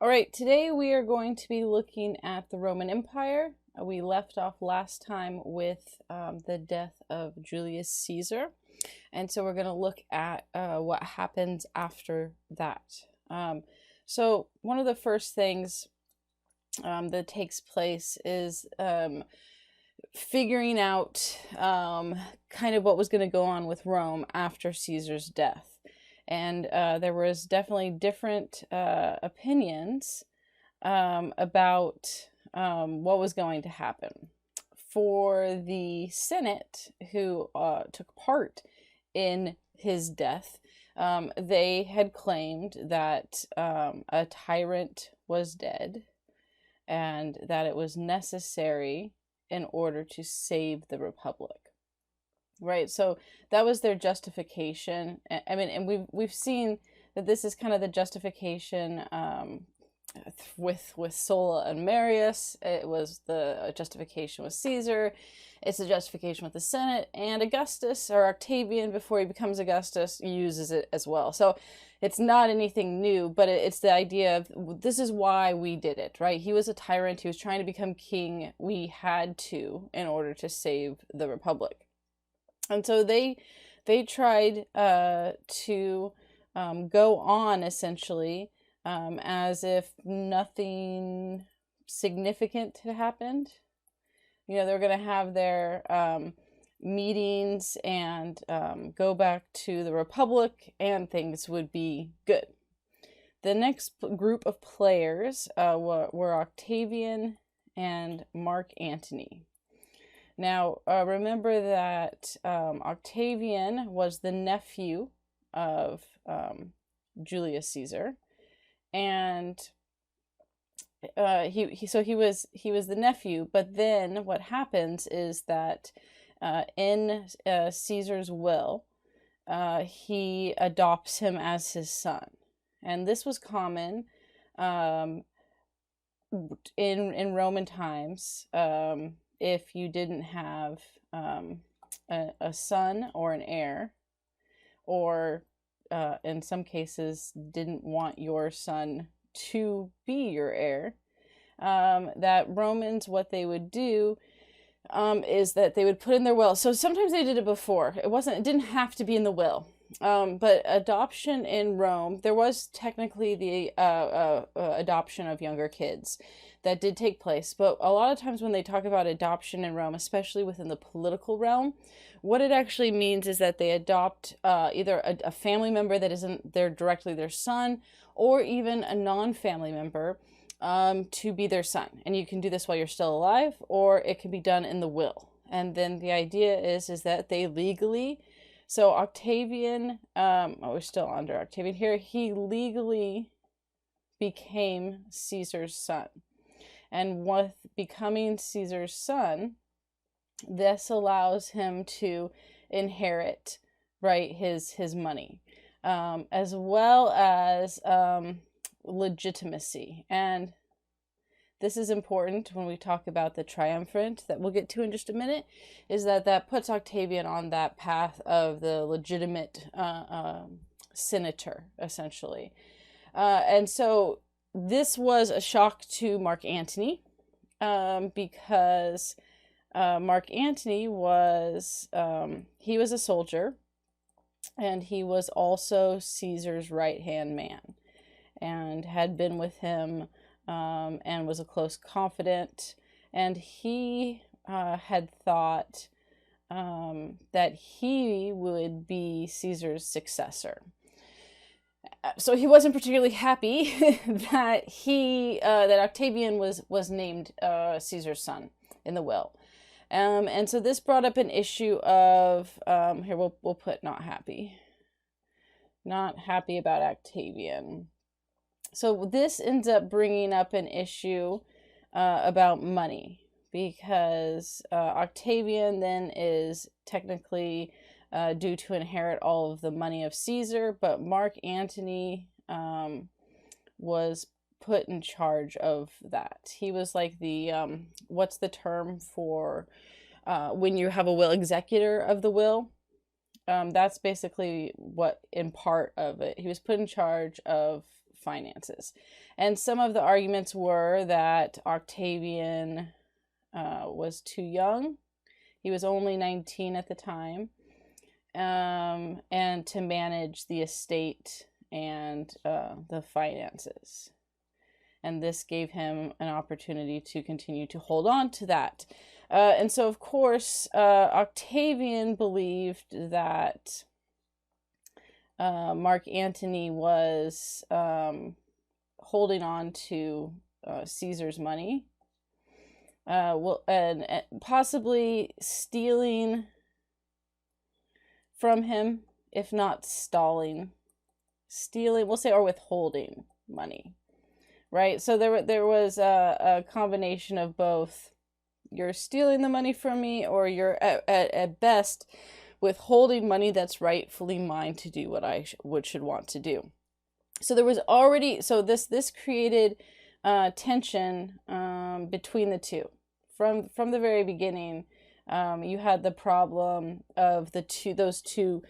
All right, today we are going to be looking at the Roman Empire. We left off last time with the death of Julius Caesar. And so we're going to look at what happens after that. So one of the first things that takes place is figuring out kind of what was going to go on with Rome after Caesar's death. And there was definitely different opinions about what was going to happen. For the Senate, who took part in his death, they had claimed that a tyrant was dead and that it was necessary in order to save the Republic. Right, so that was their justification. I mean, and we've seen that this is kind of the justification with Sulla and Marius. It was the justification with Caesar. It's the justification with the Senate, and Augustus, or Octavian, before he becomes Augustus, uses it as well. So it's not anything new, but it's the idea of this is why we did it, right? He was a tyrant. He was trying to become king. We had to in order to save the Republic. And so they tried to go on essentially as if nothing significant had happened. You know, they're going to have their meetings and go back to the Republic, and things would be good. The next group of players were Octavian and Mark Antony. Now, remember that Octavian was the nephew of Julius Caesar, and he was the nephew. But then what happens is that in Caesar's will, he adopts him as his son, and this was common in Roman times. If you didn't have a son or an heir, or in some cases didn't want your son to be your heir, that Romans, what they would do is that they would put in their will. So sometimes they did it before. It didn't have to be in the will. But adoption in Rome, there was technically the adoption of younger kids that did take place. But a lot of times when they talk about adoption in Rome, especially within the political realm, what it actually means is that they adopt either a family member that isn't directly their son, or even a non-family member to be their son. And you can do this while you're still alive, or it can be done in the will. And then the idea is that they legally... So Octavian, we're still under Octavian here, he legally became Caesar's son. And with becoming Caesar's son, this allows him to inherit, right, his money, as well as legitimacy. And this is important when we talk about the triumvirate that we'll get to in just a minute, is that puts Octavian on that path of the legitimate senator, essentially. And so this was a shock to Mark Antony, because Mark Antony was, he was a soldier, and he was also Caesar's right-hand man, and had been with him and was a close confidant, and he had thought that he would be Caesar's successor. So he wasn't particularly happy that that Octavian was named Caesar's son in the will, and so this brought up an issue of here we'll put not happy about Octavian. So this ends up bringing up an issue about money, because Octavian then is technically due to inherit all of the money of Caesar, but Mark Antony was put in charge of that. He was like the, what's the term for when you have a will, executor of the will? That's basically what, in part of it, he was put in charge of finances. And some of the arguments were that Octavian was too young. He was only 19 at the time, and to manage the estate and the finances. And this gave him an opportunity to continue to hold on to that. And so, of course, Octavian believed that Mark Antony was holding on to Caesar's money, and possibly stealing from him, if not stealing, we'll say, or withholding money, right? So there was a combination of both. You're stealing the money from me, or you're at best withholding money that's rightfully mine to do what I should want to do. So there was already, so this created tension between the two. From the very beginning, you had the problem of those two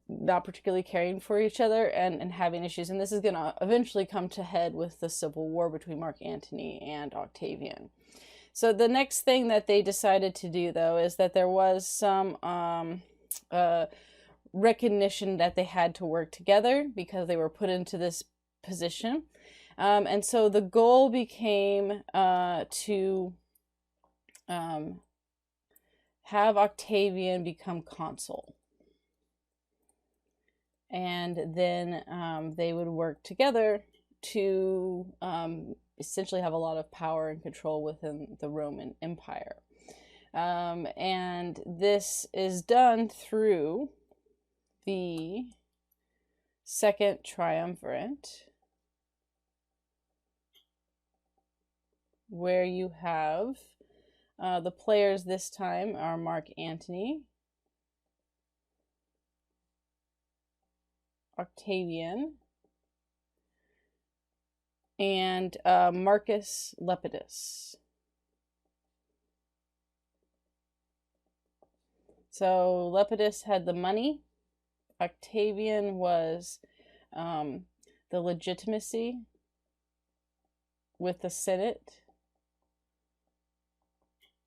not particularly caring for each other and having issues. And this is going to eventually come to head with the civil war between Mark Antony and Octavian. So the next thing that they decided to do, though, is that there was some recognition that they had to work together because they were put into this position. And so the goal became to have Octavian become consul. And then they would work together to essentially have a lot of power and control within the Roman Empire. And this is done through the Second Triumvirate, where you have the players this time are Mark Antony, Octavian, and Marcus Lepidus. So Lepidus had the money. Octavian was the legitimacy with the Senate.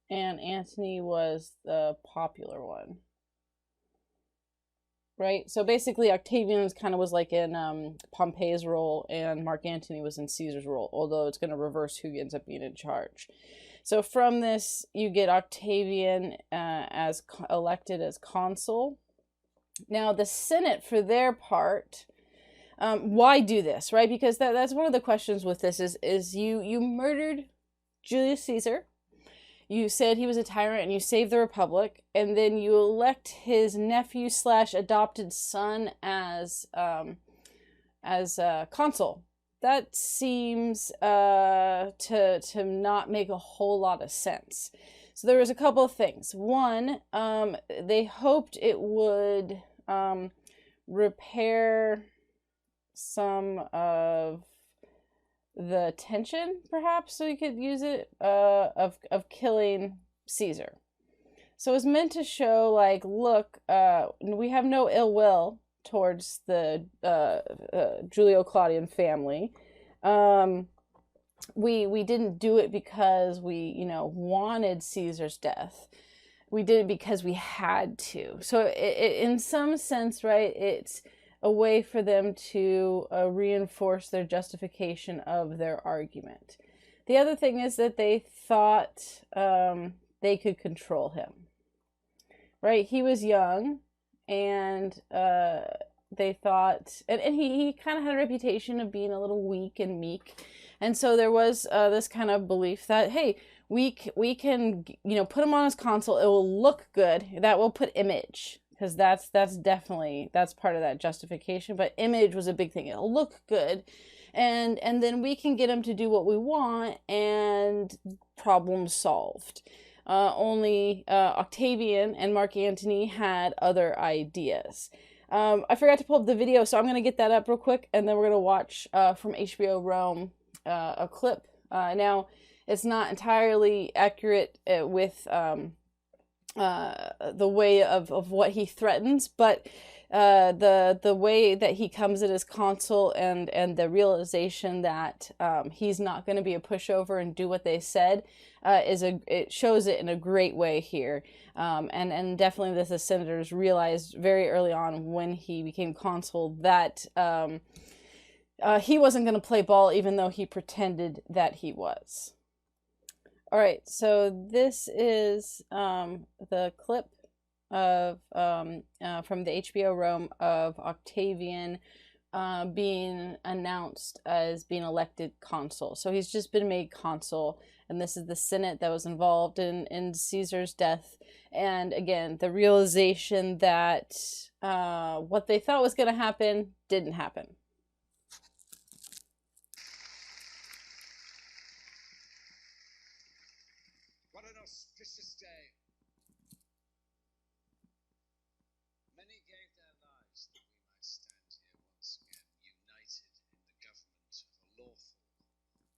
And Antony was the popular one. Right? So basically Octavian was like in Pompey's role, and Mark Antony was in Caesar's role, although it's going to reverse who ends up being in charge. So from this, you get Octavian as elected as consul. Now the Senate, for their part, why do this, right? Because that's one of the questions with this is you murdered Julius Caesar. You said he was a tyrant and you saved the Republic, and then you elect his nephew / adopted son as consul. That seems to not make a whole lot of sense. So there was a couple of things. One, they hoped it would repair some of the tension, perhaps, so you could use it, of killing Caesar. So it was meant to show, like, look, we have no ill will towards the Julio-Claudian family. We didn't do it because we, wanted Caesar's death. We did it because we had to. So in some sense, right, it's a way for them to reinforce their justification of their argument. The other thing is that they thought they could control him. Right? He was young, and they thought, and he kind of had a reputation of being a little weak and meek. And so there was this kind of belief that, hey, we can, put him on as consul. It will look good. That will put image. Because that's part of that justification. But image was a big thing. It'll look good. And then we can get him to do what we want, and problem solved. Only Octavian and Mark Antony had other ideas. I forgot to pull up the video, so I'm going to get that up real quick, and then we're going to watch from HBO Rome a clip. Now, it's not entirely accurate with the way of what he threatens, but the way that he comes in as consul, and the realization that he's not going to be a pushover and do what they said, it shows it in a great way here. And definitely the senators realized very early on when he became consul that he wasn't going to play ball, even though he pretended that he was. All right, so this is the clip of from the HBO Rome of Octavian being announced as being elected consul. So he's just been made consul, and this is the Senate that was involved in Caesar's death. And again, the realization that what they thought was going to happen didn't happen. What an auspicious day. Many gave their lives that we might stand here once again, united in the government of a lawful republic.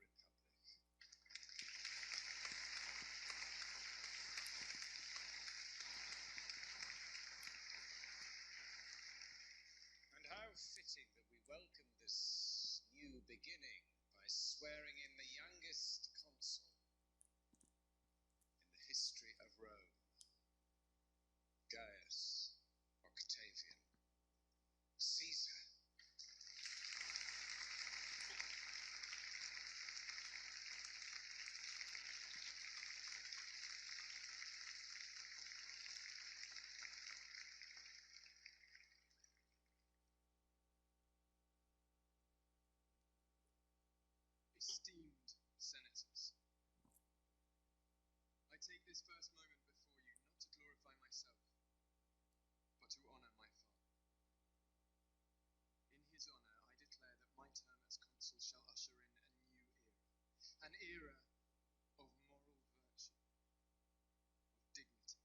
And how fitting that we welcome this new beginning by swearing in the youngest consul in the history of Rome, Gaius Octavian Caesar. Esteemed senators, I take this first moment before you not to glorify myself, but to honor my father. In his honor, I declare that my term as consul shall usher in a new era, an era of moral virtue, of dignity.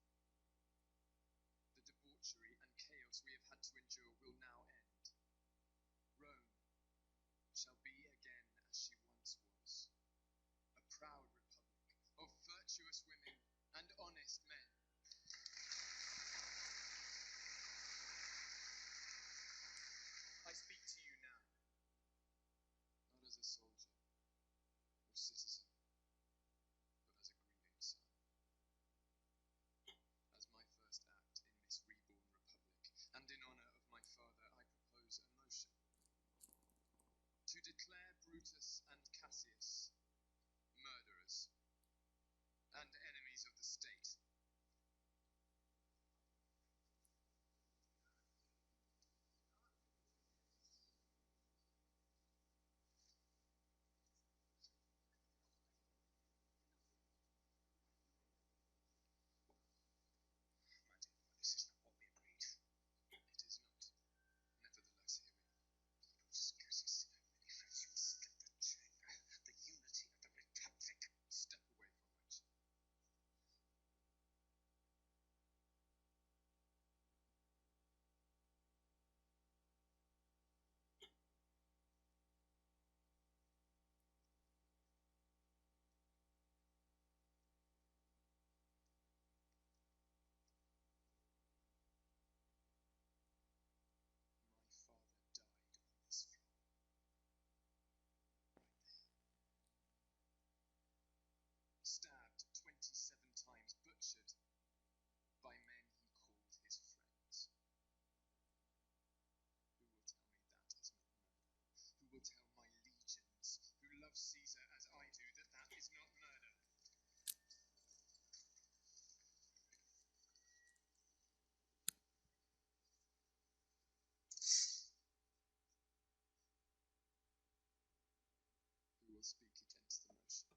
The debauchery and chaos we have had to endure will now end. Rome shall be again as she once was, a proud republic of virtuous women and honest men. I speak to you now, not as a soldier or citizen, but as a grieving son. As my first act in this reborn republic, and in honor of my father, I propose a motion to declare Brutus and Cassius murderers and enemies of the state. My dear boy, this is not what we agreed. It is not. Nevertheless, hear me. Brutus Cassius, many friends, you will split the chamber, the unity of the republic. Step away from my chair. My father died on this floor. Stabbed 27 times, butchered by men he called his friends. Who will tell me that is not murder? Who will tell my legions, who love Caesar as I do, that that is not murder? Who will speak against the motion?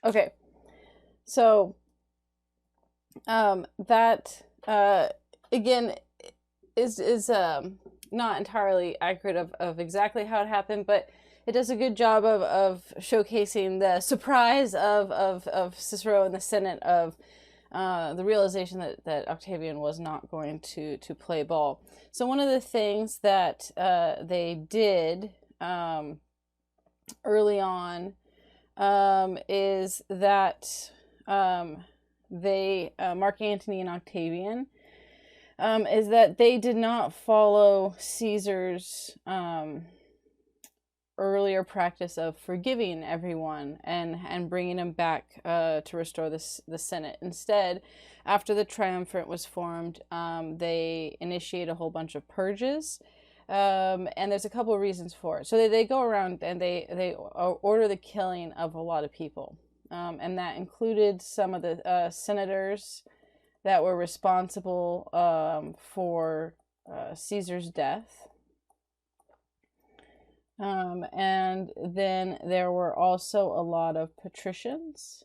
Okay, so that again is not entirely accurate of exactly how it happened, but it does a good job of showcasing the surprise of Cicero and the Senate of the realization that Octavian was not going to play ball. So one of the things that they did early on is that Mark Antony and Octavian, is that they did not follow Caesar's earlier practice of forgiving everyone and bringing them back to restore the Senate. Instead, after the triumvirate was formed, they initiate a whole bunch of purges. And there's a couple of reasons for it. So they go around and they order the killing of a lot of people. And that included some of the senators that were responsible for Caesar's death. And then there were also a lot of patricians,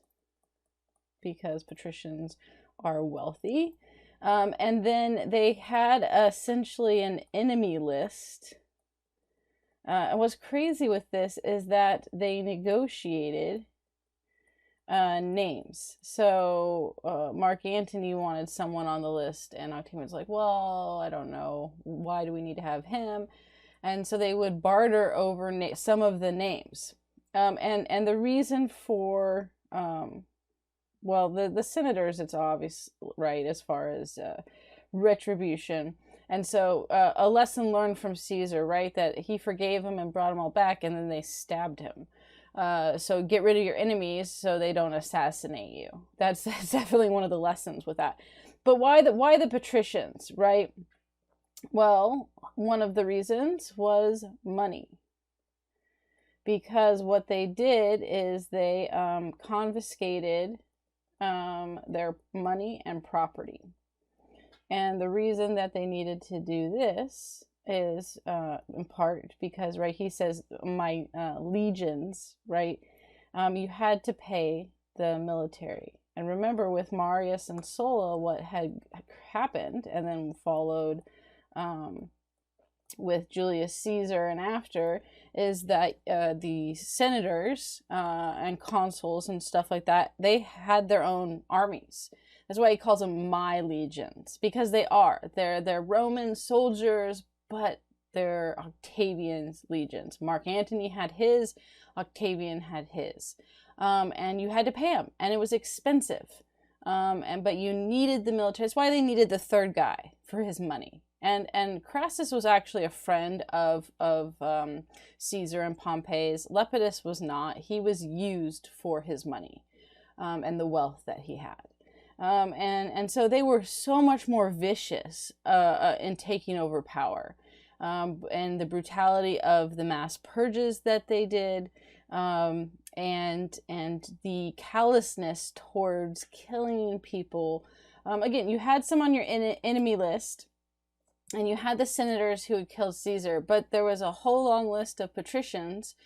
because patricians are wealthy. And then they had essentially an enemy list. And what's crazy with this is that they negotiated names. So Mark Antony wanted someone on the list, and Octavian's like, well, I don't know, why do we need to have him? And so they would barter over some of the names. And the reason for, well, the senators, it's obvious, right, as far as retribution. And so a lesson learned from Caesar, right, that he forgave him and brought them all back, and then they stabbed him. So get rid of your enemies so they don't assassinate you. That's definitely one of the lessons with that. But why the patricians, right? Well, one of the reasons was money. Because what they did is they confiscated their money and property. And the reason that they needed to do this is in part because, right, he says, my legions, right, you had to pay the military. And remember, with Marius and Sulla, what had happened and then followed with Julius Caesar and after, is that the senators and consuls and stuff like that, they had their own armies. That's why he calls them my legions, because they are. They're Roman soldiers, but they're Octavian's legions. Mark Antony had his, Octavian had his. And you had to pay them, and it was expensive. But you needed the military. That's why they needed the third guy for his money. And Crassus was actually a friend of Caesar and Pompey's. Lepidus was not. He was used for his money and the wealth that he had. And so they were so much more vicious in taking over power. And the brutality of the mass purges that they did, and the callousness towards killing people. Again, you had some on your enemy list, and you had the senators who had killed Caesar, but there was a whole long list of patricians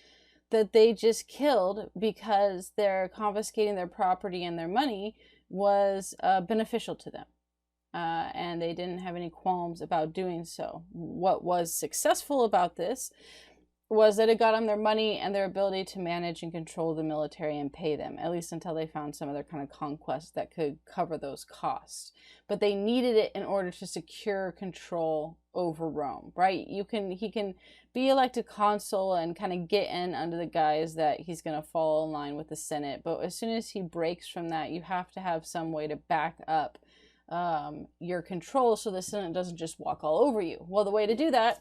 that they just killed because they're confiscating their property and their money was beneficial to them. And they didn't have any qualms about doing so. What was successful about this was that it got them their money and their ability to manage and control the military and pay them, at least until they found some other kind of conquest that could cover those costs. But they needed it in order to secure control over Rome, right? He can be elected consul and kind of get in under the guise that he's going to fall in line with the Senate. But as soon as he breaks from that, you have to have some way to back up your control so the Senate doesn't just walk all over you. Well, the way to do that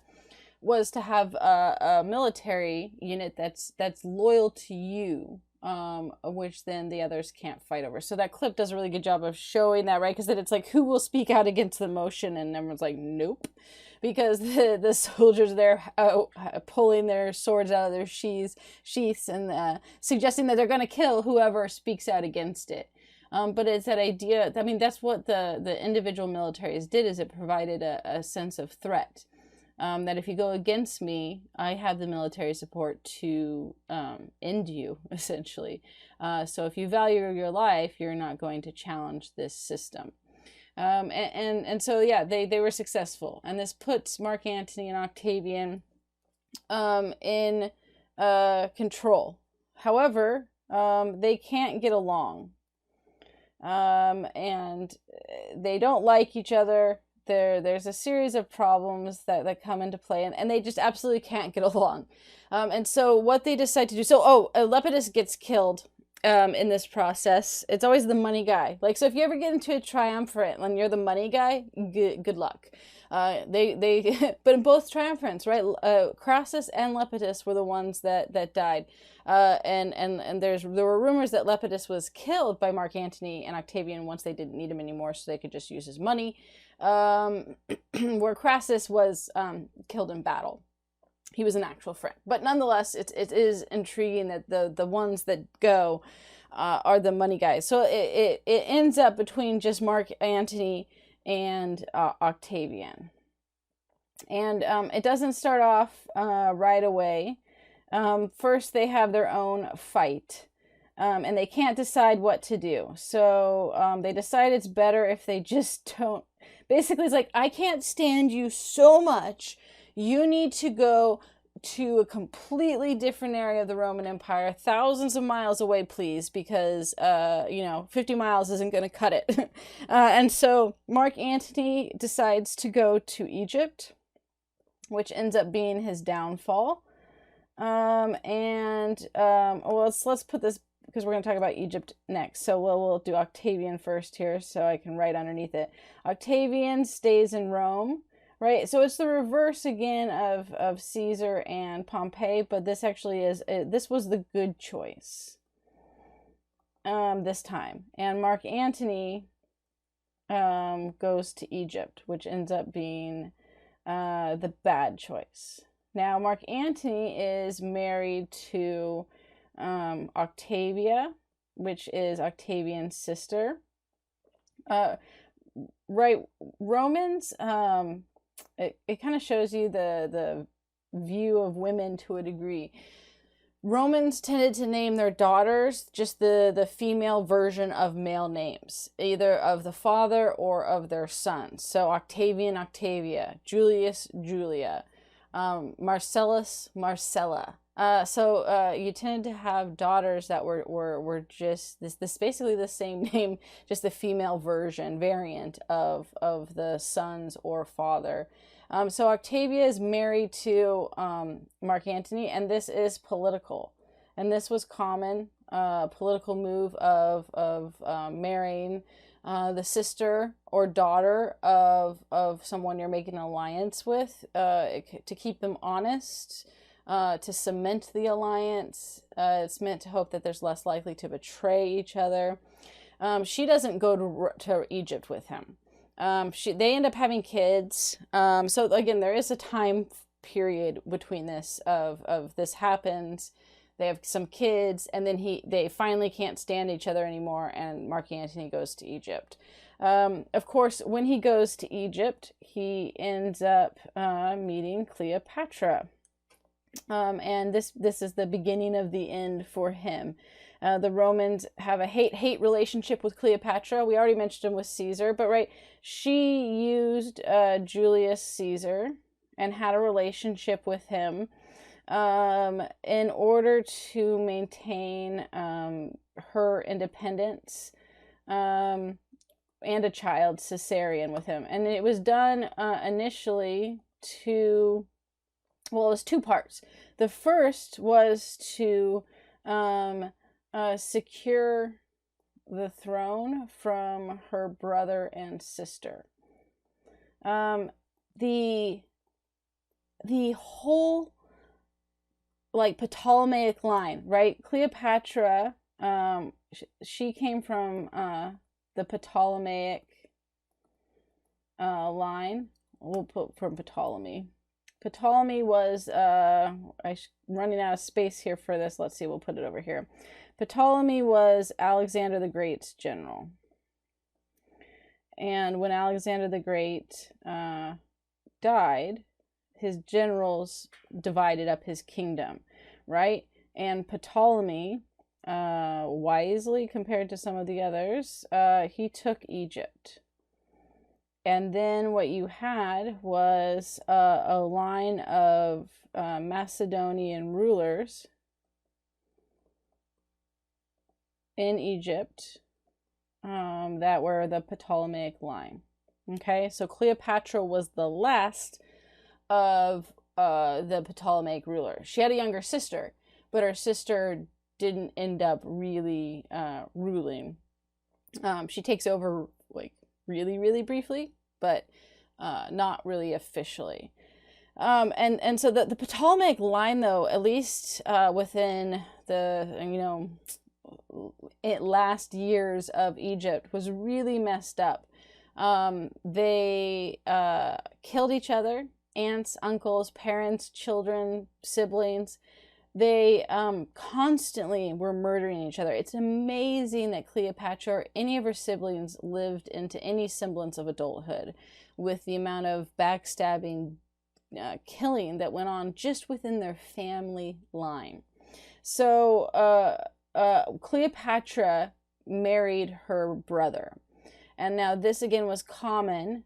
was to have a military unit that's loyal to you, which then the others can't fight over. So that clip does a really good job of showing that, right? Because then it's like, who will speak out against the motion? And everyone's like, nope. Because the soldiers there pulling their swords out of their sheaths and suggesting that they're going to kill whoever speaks out against it. But it's that idea, I mean, that's what the individual militaries did, is it provided a sense of threat. That if you go against me, I have the military support to end you, essentially. So if you value your life, you're not going to challenge this system. And so, yeah, they were successful. And this puts Mark Antony and Octavian in control. However, they can't get along. and they don't like each other. There's a series of problems that come into play, and they just absolutely can't get along. And so what they decide to do, Lepidus gets killed in this process. It's always the money guy. Like, so if you ever get into a triumvirate and you're the money guy, good luck. But in both triumvirates, right? Crassus and Lepidus were the ones that died. And there were rumors that Lepidus was killed by Mark Antony and Octavian once they didn't need him anymore, so they could just use his money. Where Crassus was killed in battle. He was an actual friend. But nonetheless, it is intriguing that the ones that go are the money guys. So it ends up between just Mark Antony and Octavian. And it doesn't start off right away. First, they have their own fight. And they can't decide what to do. So they decide it's better if they just don't. Basically, it's like, I can't stand you so much. You need to go to a completely different area of the Roman Empire, thousands of miles away, please, because, 50 miles isn't going to cut it. And so Mark Antony decides to go to Egypt, which ends up being his downfall. Let's put this, because we're going to talk about Egypt next. So we'll do Octavian first here, so I can write underneath it. Octavian stays in Rome, right? So it's the reverse again of Caesar and Pompey, but this actually this was the good choice this time. And Mark Antony goes to Egypt, which ends up being the bad choice. Now, Mark Antony is married to Octavia, which is Octavian's sister. Right, Romans, it kind of shows you the view of women to a degree. Romans tended to name their daughters just the female version of male names, either of the father or of their sons. So Octavian, Octavia; Julius, Julia; Marcellus, Marcella. So you tended to have daughters that were just this basically the same name, just the female variant of the sons or father. So Octavia is married to Mark Antony, and this is political, and this was common political move of marrying the sister or daughter of someone you're making an alliance with to keep them honest. To cement the alliance. It's meant to hope that there's less likely to betray each other. She doesn't go to Egypt with him. They end up having kids. So again, there is a time period between this of this happens. They have some kids, and then they finally can't stand each other anymore, and Mark Antony goes to Egypt. Of course, when he goes to Egypt, he ends up meeting Cleopatra. And this is the beginning of the end for him. The Romans have a hate relationship with Cleopatra. We already mentioned him with Caesar, but right, she used Julius Caesar and had a relationship with him in order to maintain her independence and a child, Caesarion, with him. And it was done initially to... Well, it was two parts. The first was to secure the throne from her brother and sister. The whole Ptolemaic line, right? Cleopatra, she came from the Ptolemaic line. We'll put from Ptolemy. Ptolemy was, running out of space here for this. Let's see, we'll put it over here. Ptolemy was Alexander the Great's general. And when Alexander the Great died, his generals divided up his kingdom, right? And Ptolemy, wisely compared to some of the others, he took Egypt. And then what you had was a line of Macedonian rulers in Egypt that were the Ptolemaic line. Okay, so Cleopatra was the last of the Ptolemaic rulers. She had a younger sister, but her sister didn't end up really ruling. She takes over like really, really briefly, but not really officially. And so the Ptolemaic line, though, at least within the last years of Egypt, was really messed up. They killed each other, aunts, uncles, parents, children, siblings. They constantly were murdering each other. It's amazing that Cleopatra or any of her siblings lived into any semblance of adulthood, with the amount of backstabbing, killing that went on just within their family line. So Cleopatra married her brother. And now this again was common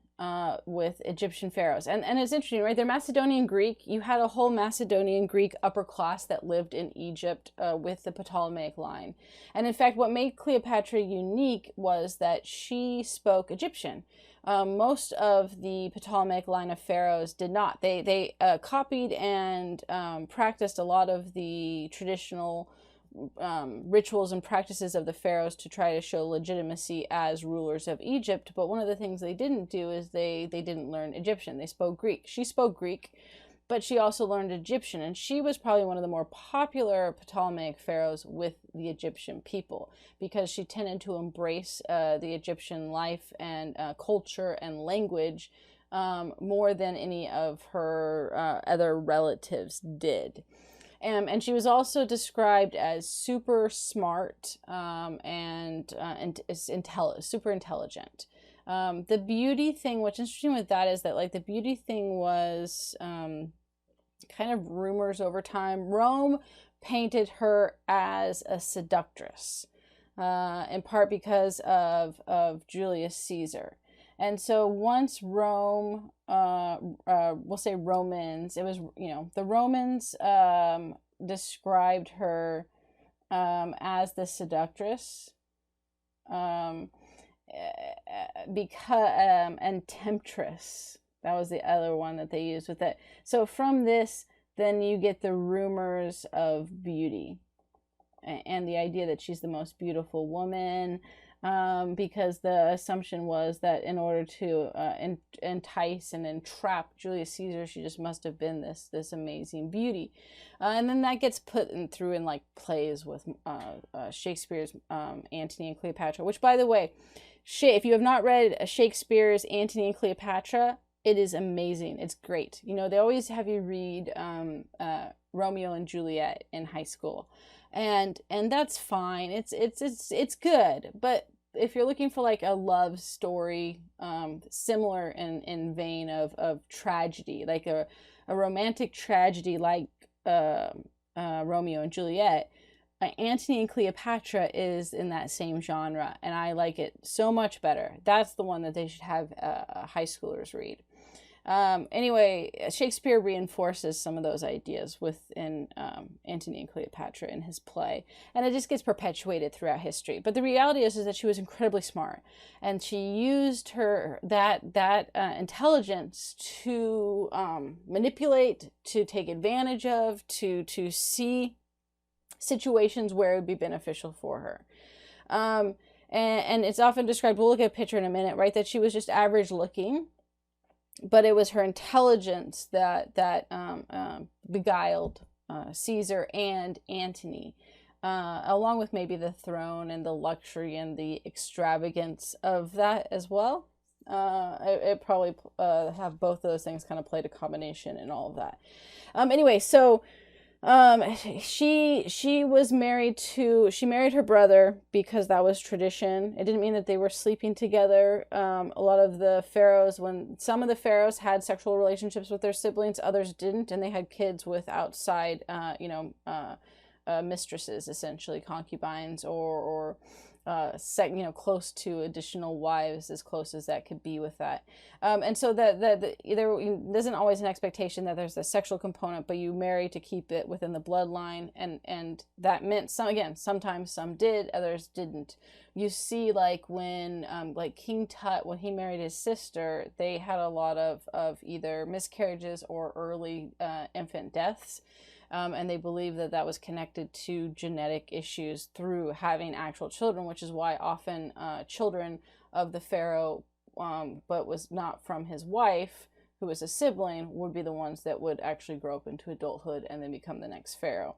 with Egyptian pharaohs. And it's interesting, right? They're Macedonian Greek. You had a whole Macedonian Greek upper class that lived in Egypt with the Ptolemaic line. And in fact, what made Cleopatra unique was that she spoke Egyptian. Most of the Ptolemaic line of pharaohs did not. They copied and practiced a lot of the traditional rituals and practices of the pharaohs to try to show legitimacy as rulers of Egypt. But one of the things they didn't do is they didn't learn Egyptian. They spoke Greek. She spoke Greek, but she also learned Egyptian, and she was probably one of the more popular Ptolemaic pharaohs with the Egyptian people, because she tended to embrace the Egyptian life and culture and language more than any of her other relatives did. And she was also described as super smart and super intelligent. The beauty thing, what's interesting with that is that like the beauty thing was kind of rumors over time. Rome painted her as a seductress, in part because of Julius Caesar. And so once Rome, we'll say Romans, it was, the Romans described her as the seductress and temptress. That was the other one that they used with it. So from this, then you get the rumors of beauty and the idea that she's the most beautiful woman. Because the assumption was that in order to entice and entrap Julius Caesar, she just must have been this amazing beauty. And then that gets put through in like plays with Shakespeare's Antony and Cleopatra, which, by the way, if you have not read Shakespeare's Antony and Cleopatra, it is amazing. It's great. They always have you read Romeo and Juliet in high school. And that's fine. It's good. But if you're looking for like a love story, similar in vein of tragedy, like a romantic tragedy like Romeo and Juliet, Antony and Cleopatra is in that same genre, and I like it so much better. That's the one that they should have high schoolers read. Anyway, Shakespeare reinforces some of those ideas within Antony and Cleopatra in his play, and it just gets perpetuated throughout history. But the reality is that she was incredibly smart, and she used that intelligence to manipulate, to take advantage of, to see situations where it would be beneficial for her. And it's often described, we'll look at a picture in a minute, right, that she was just average looking, but it was her intelligence that beguiled Caesar and Antony, along with maybe the throne and the luxury and the extravagance of that as well. It probably have both of those things kind of played a combination in all of that. Anyway, so she married her brother because that was tradition. It didn't mean that they were sleeping together. A lot of the pharaohs, when some of the pharaohs had sexual relationships with their siblings, others didn't, and they had kids with outside, mistresses, essentially concubines or close to additional wives, as close as that could be with that. And so that there isn't always an expectation that there's a sexual component, but you marry to keep it within the bloodline, and that meant sometimes some did, others didn't. You see, like when like King Tut, when he married his sister, they had a lot of either miscarriages or early infant deaths. And they believe that that was connected to genetic issues through having actual children, which is why often children of the pharaoh, but was not from his wife, who was a sibling, would be the ones that would actually grow up into adulthood and then become the next pharaoh.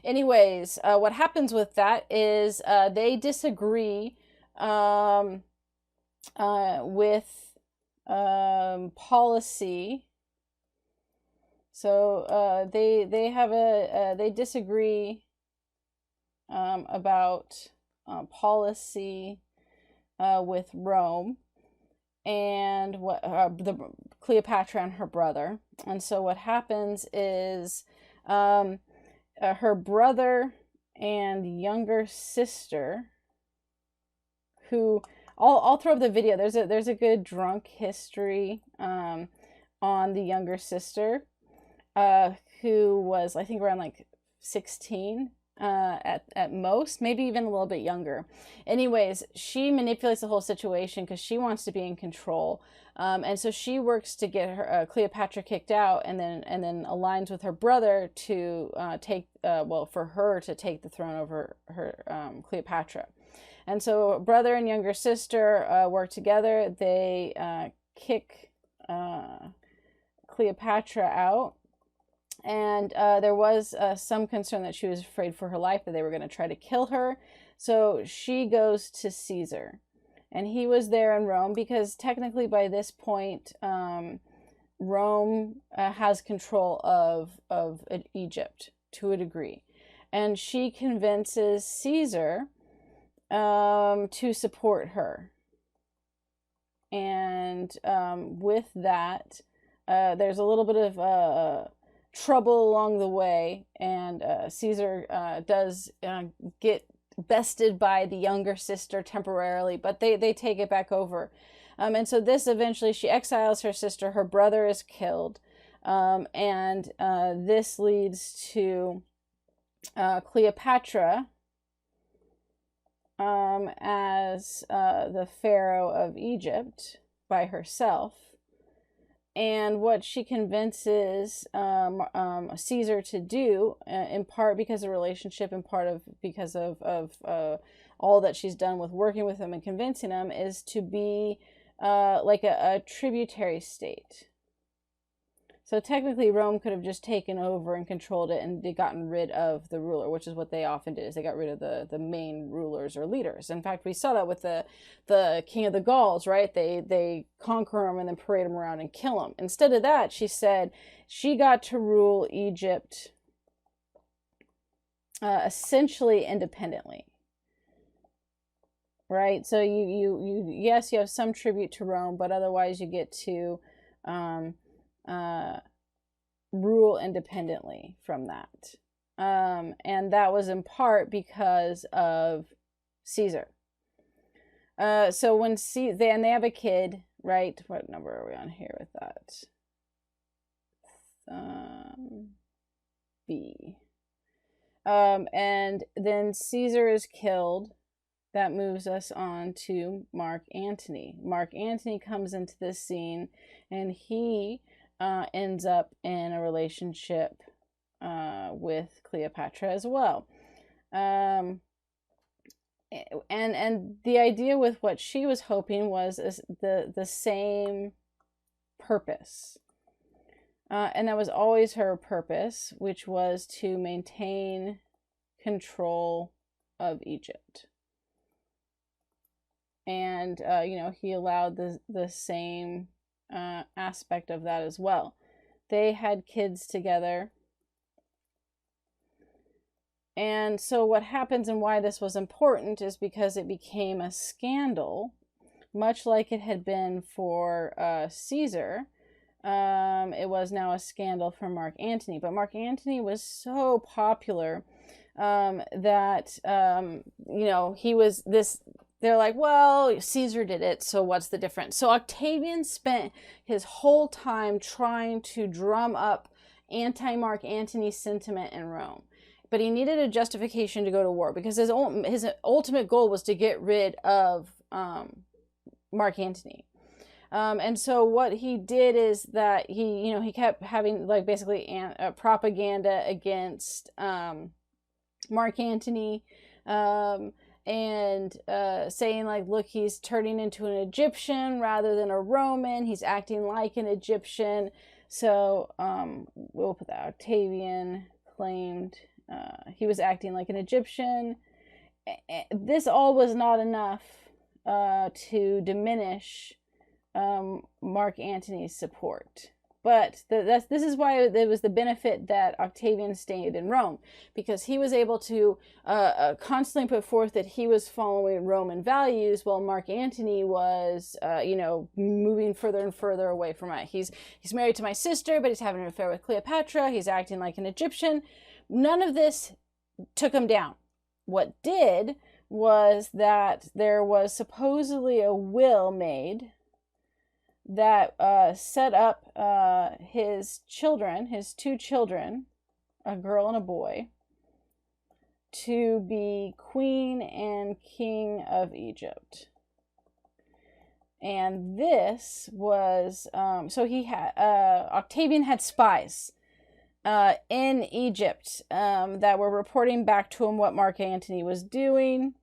Anyways, what happens with that is they disagree with policy. So they disagree about policy with Rome and what the Cleopatra and her brother. And so what happens is her brother and younger sister, who I'll throw up the video. There's a good drunk history on the younger sister. Who was, I think, around like 16 at most, maybe even a little bit younger. Anyways, she manipulates the whole situation because she wants to be in control. And so she works to get her Cleopatra kicked out, and then aligns with her brother to for her to take the throne over her Cleopatra. And so brother and younger sister work together. They kick Cleopatra out. And there was some concern that she was afraid for her life, that they were going to try to kill her. So she goes to Caesar. And he was there in Rome because technically by this point, Rome has control of Egypt to a degree. And she convinces Caesar to support her. And with that, there's a little bit of trouble along the way, and Caesar does get bested by the younger sister temporarily, but they take it back over. And so this eventually, she exiles her sister, her brother is killed, and this leads to Cleopatra as the pharaoh of Egypt by herself. And what she convinces Caesar to do, in part because of relationship, in part because of all that she's done with working with him and convincing him, is to be like a tributary state. So technically Rome could have just taken over and controlled it and gotten rid of the ruler, which is what they often did, is they got rid of the main rulers or leaders. In fact, we saw that with the king of the Gauls, right? They conquer him and then parade him around and kill him. Instead of that, she said she got to rule Egypt essentially independently. Right? So you have some tribute to Rome, but otherwise you get to rule independently from that. And that was in part because of Caesar. So when they have a kid, right? What number are we on here with that? B. And then Caesar is killed. That moves us on to Mark Antony. Mark Antony comes into this scene, and he ends up in a relationship with Cleopatra as well. And the idea with what she was hoping was the same purpose. And that was always her purpose, which was to maintain control of Egypt. And, he allowed the same aspect of that as well. They had kids together. And so what happens and why this was important is because it became a scandal, much like it had been for Caesar. It was now a scandal for Mark Antony. But Mark Antony was so popular that, he was this, they're like, well, Caesar did it, so what's the difference? So Octavian spent his whole time trying to drum up anti-Mark Antony sentiment in Rome. But he needed a justification to go to war, because his ultimate goal was to get rid of Mark Antony. And so what he did is that he kept having basically propaganda against Mark Antony, and saying look, he's turning into an Egyptian rather than a Roman. He's acting like an Egyptian. So we'll put that. Octavian claimed he was acting like an Egyptian. This all was not enough to diminish Mark Antony's support. But this is why it was the benefit that Octavian stayed in Rome, because he was able to constantly put forth that he was following Roman values, while Mark Antony was, moving further and further away from it. He's married to my sister, but he's having an affair with Cleopatra. He's acting like an Egyptian. None of this took him down. What did was that there was supposedly a will made that set up his two children, a girl and a boy, to be queen and king of Egypt. And this was, Octavian had spies in Egypt that were reporting back to him what Mark Antony was doing.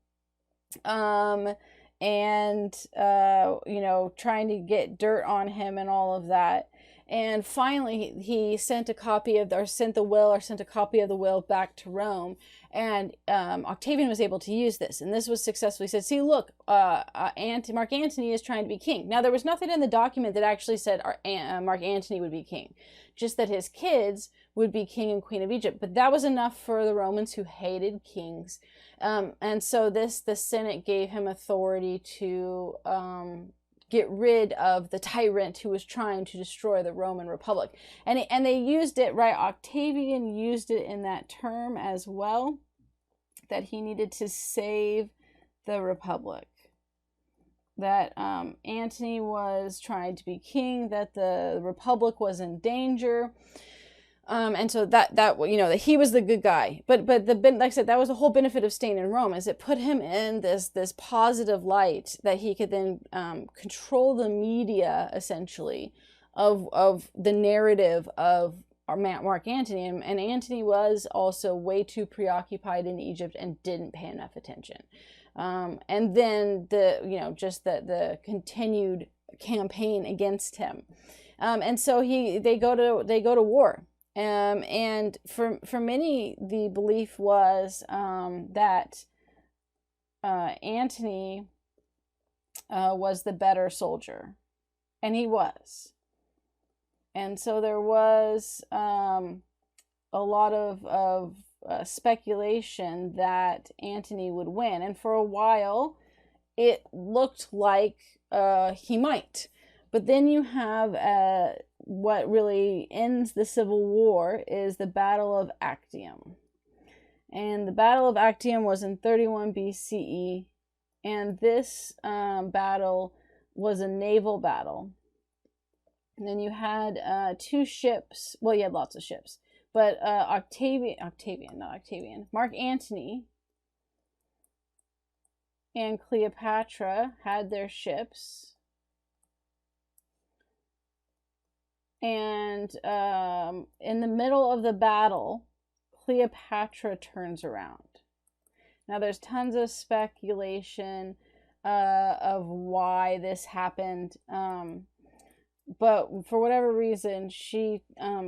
Trying to get dirt on him and all of that. And finally, he sent a copy of the will back to Rome. And Octavian was able to use this. And this was successful. He said, see, look, Mark Antony is trying to be king. Now, there was nothing in the document that actually said Mark Antony would be king. Just that his kids would be king and queen of Egypt. But that was enough for the Romans, who hated kings. And so the Senate gave him authority to get rid of the tyrant who was trying to destroy the Roman Republic. And they used it, right? Octavian used it in that term as well, that he needed to save the Republic. That Antony was trying to be king, that the Republic was in danger. And so that he was the good guy, but like I said, that was the whole benefit of staying in Rome, is it put him in this positive light that he could then control the media, essentially, of the narrative of Mark Antony. And Antony was also way too preoccupied in Egypt and didn't pay enough attention. And then the continued campaign against him, and so they go to war. And for many, the belief was that Antony was the better soldier, and he was. And so there was a lot of speculation that Antony would win, and for a while, it looked like he might. But then you have what really ends the civil war is the Battle of Actium. And the Battle of Actium was in 31 BCE. And this battle was a naval battle. And then you had two ships. Well, you had lots of ships. But Mark Antony and Cleopatra had their ships. And in the middle of the battle, Cleopatra turns around. Now, there's tons of speculation of why this happened, but for whatever reason, she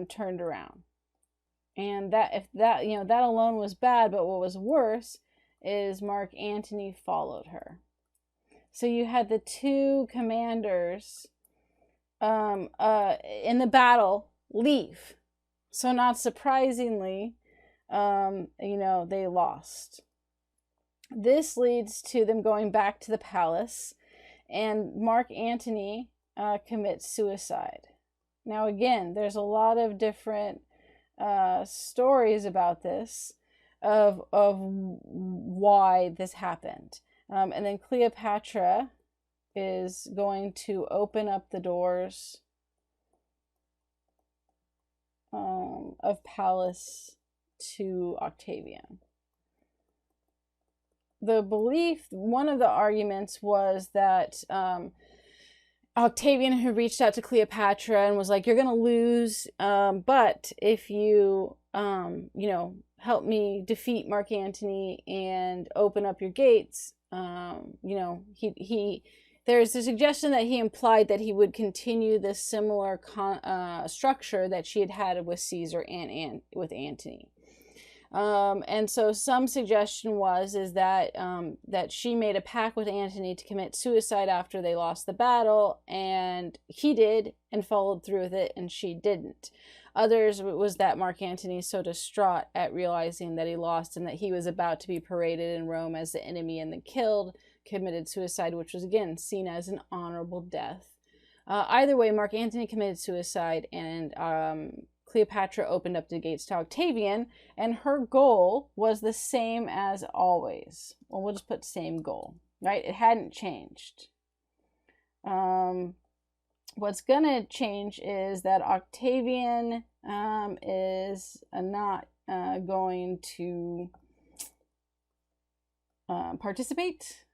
turned around. And that alone was bad. But what was worse is Mark Antony followed her. So you had the two commanders in the battle leave. So not surprisingly, they lost. This leads to them going back to the palace, and Mark Antony commits suicide. Now again, there's a lot of different stories about this, of why this happened. And then Cleopatra is going to open up the doors of Palace to Octavian. The belief, one of the arguments was that Octavian had reached out to Cleopatra and was like, you're going to lose, but if you, help me defeat Mark Antony and open up your gates, there's a suggestion that he implied that he would continue this similar structure that she had had with Caesar and with Antony. And so some suggestion is that she made a pact with Antony to commit suicide after they lost the battle, and he did and followed through with it, and she didn't. Others was that Mark Antony, so distraught at realizing that he lost and that he was about to be paraded in Rome as the enemy and then killed, committed suicide, which was again seen as an honorable death. Either way, Mark Antony committed suicide, and Cleopatra opened up the gates to Octavian, and her goal was the same as always. Well, we'll just put same goal, right? It hadn't changed. What's gonna change is that Octavian is not going to participate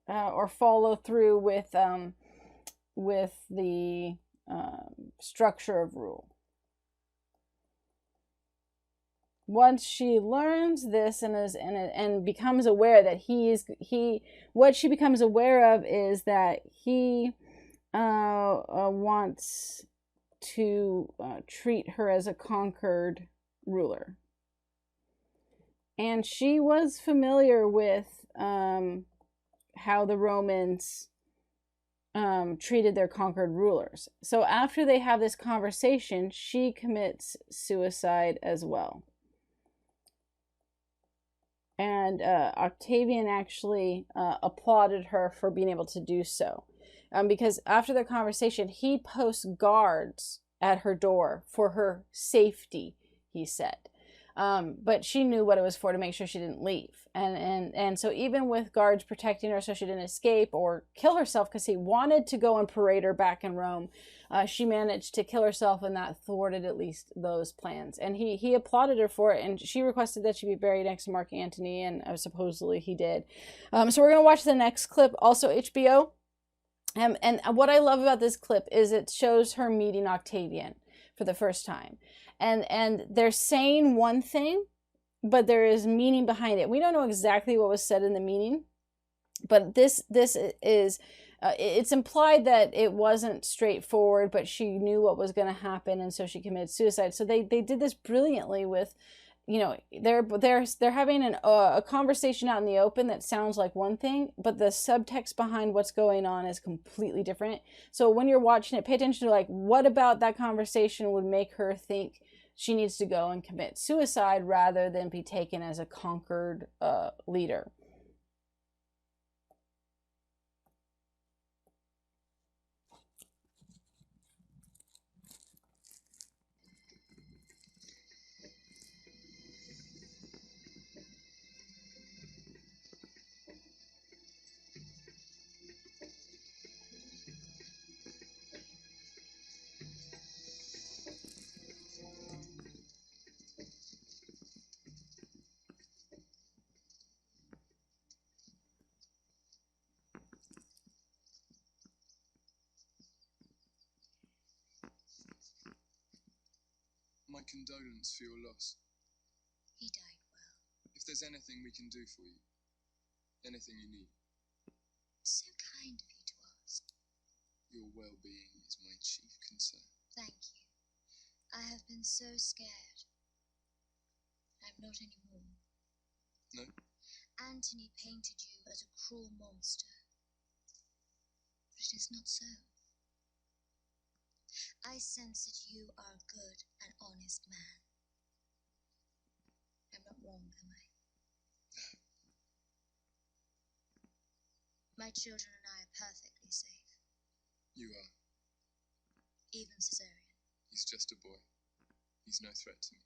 or follow through with the structure of rule. Once she learns this and becomes aware that what she becomes aware of is that he wants to treat her as a conquered ruler. And she was familiar with how the Romans treated their conquered rulers. So after they have this conversation, she commits suicide as well. And Octavian actually applauded her for being able to do so. Because after the conversation, he posts guards at her door for her safety, he said. But she knew what it was for, to make sure she didn't leave. And so even with guards protecting her so she didn't escape or kill herself, because he wanted to go and parade her back in Rome, she managed to kill herself, and that thwarted at least those plans. And he applauded her for it, and she requested that she be buried next to Mark Antony, and supposedly he did. So we're going to watch the next clip, also HBO. And what I love about this clip is it shows her meeting Octavian for the first time. And they're saying one thing, but there is meaning behind it. We don't know exactly what was said in the meeting, but this is, it's implied that it wasn't straightforward, but she knew what was going to happen, and so she committed suicide. So they did this brilliantly with, they're having a conversation out in the open that sounds like one thing, but the subtext behind what's going on is completely different. So when you're watching it, pay attention to like, what about that conversation would make her think she needs to go and commit suicide rather than be taken as a conquered leader. My condolence for your loss. He died well. If there's anything we can do for you, anything you need. It's so kind of you to ask. Your well-being is my chief concern. Thank you. I have been so scared. I'm not anymore. No? Antony painted you as a cruel monster. But it is not so. I sense that you are a good and honest man. I'm not wrong, am I? My children and I are perfectly safe. You are. Even Caesarion. He's just a boy. He's no threat to me.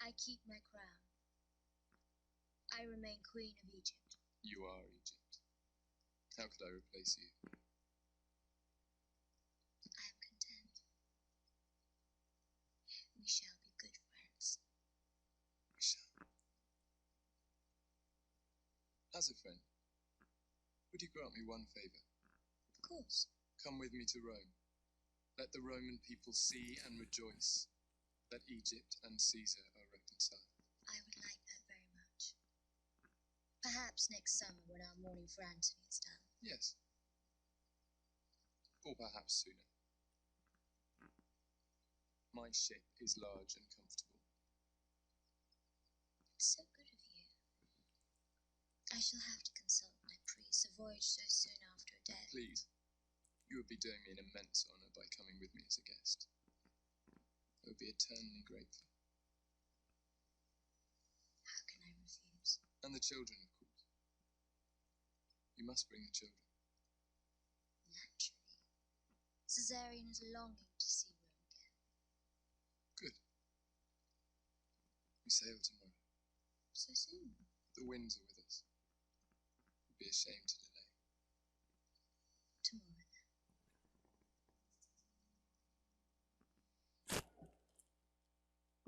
I keep my crown. I remain Queen of Egypt. You are Egypt. How could I replace you? I am content. We shall be good friends. We shall. As a friend, would you grant me one favor? Of course. Come with me to Rome. Let the Roman people see and rejoice that Egypt and Caesar are reconciled. I would like that very much. Perhaps next summer when our mourning for Antony is done. Yes. Or perhaps sooner. My ship is large and comfortable. It's so good of you. I shall have to consult my priest. A voyage so soon after a death. Please. You would be doing me an immense honor by coming with me as a guest. I would be eternally grateful. How can I refuse? And the children, of course. You must bring the children. Naturally. Caesarion is longing to see Rome again. Good. We sail tomorrow. So soon? The winds are with us. It would be a shame to delay. Tomorrow.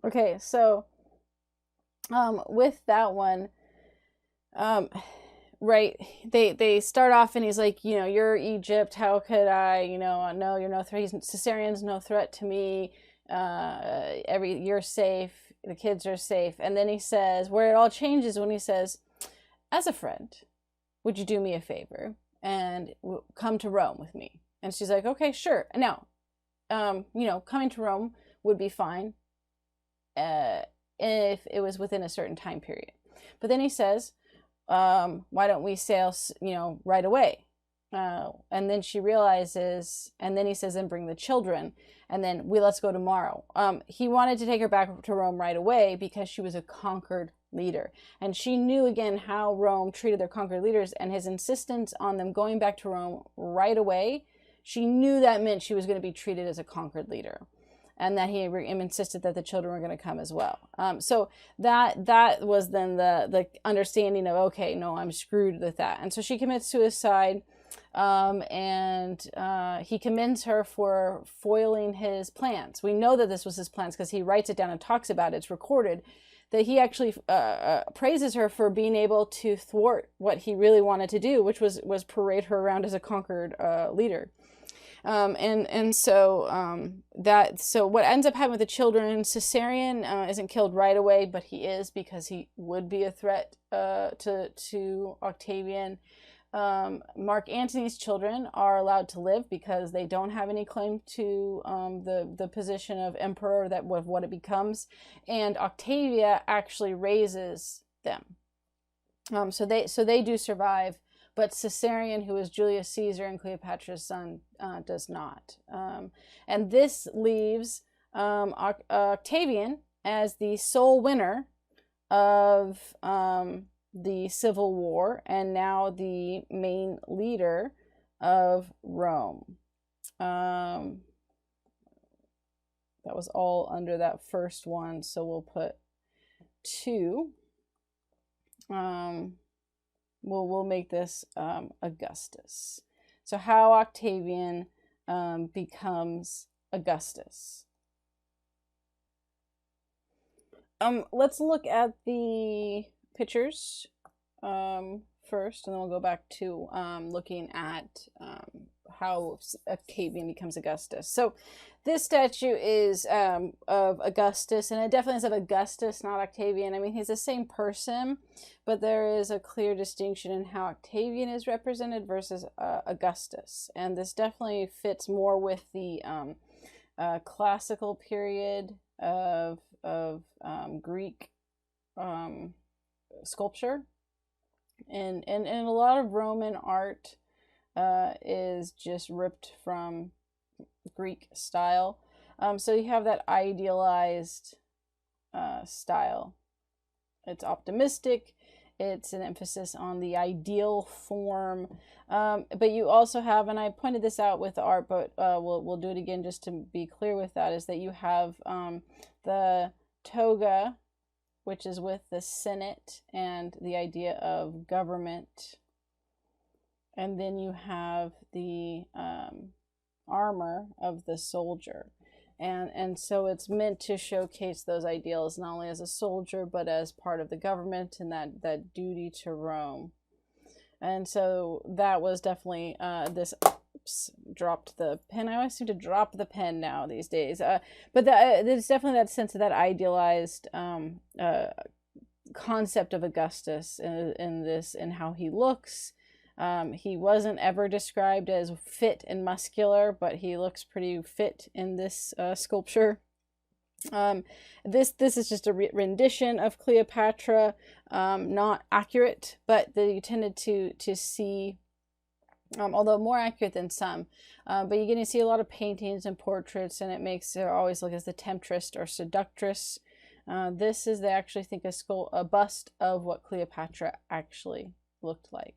Okay, so with that one, right, they start off and he's like, you're Egypt, how could I, no, you're no threat, Caesarian's no threat to me, you're safe, the kids are safe. And then he says, where it all changes when he says, as a friend, would you do me a favor and come to Rome with me? And she's like, okay, sure. Now, coming to Rome would be fine. If it was within a certain time period. But then he says, why don't we sail, right away? And then she realizes, and then he says, then bring the children, and then let's go tomorrow. He wanted to take her back to Rome right away because she was a conquered leader. And she knew again how Rome treated their conquered leaders, and his insistence on them going back to Rome right away, she knew that meant she was going to be treated as a conquered leader. And that he insisted that the children were going to come as well. So that was then the understanding of, okay, no, I'm screwed with that. And so she commits suicide, and he commends her for foiling his plans. We know that this was his plans because he writes it down and talks about it. It's recorded that he actually praises her for being able to thwart what he really wanted to do, which was parade her around as a conquered leader. So what ends up happening with the children, Caesarion isn't killed right away, but he is because he would be a threat to Octavian. Mark Antony's children are allowed to live because they don't have any claim to the position of emperor, that what it becomes, and Octavia actually raises them. So they do survive. But Caesarion, who is Julius Caesar and Cleopatra's son, does not. And this leaves Octavian as the sole winner of the civil war and now the main leader of Rome. That was all under that first one, so we'll put 2. We'll make this Augustus. So how Octavian becomes Augustus. Let's look at the pictures first, and then we'll go back to looking at how Octavian becomes Augustus. So this statue is of Augustus, and it definitely is of Augustus, not Octavian. I mean, he's the same person, but there is a clear distinction in how Octavian is represented versus Augustus. And this definitely fits more with the classical period of Greek sculpture. And a lot of Roman art is just ripped from Greek style. So you have that idealized style. It's optimistic. It's an emphasis on the ideal form. But you also have, and I pointed this out with the art, but we'll do it again just to be clear with that, is that you have the toga which is with the Senate and the idea of government. And then you have the armor of the soldier. And so it's meant to showcase those ideals not only as a soldier, but as part of the government and that duty to Rome. And so that was definitely this. Oops, dropped the pen. I always seem to drop the pen now these days. But there's definitely that sense of that idealized concept of Augustus in this, and how he looks. He wasn't ever described as fit and muscular, but he looks pretty fit in this sculpture. This is just a rendition of Cleopatra, not accurate, but you tended to see, although more accurate than some, but you're going to see a lot of paintings and portraits, and it makes her always look as the temptress or seductress. This is, they actually think, a bust of what Cleopatra actually looked like.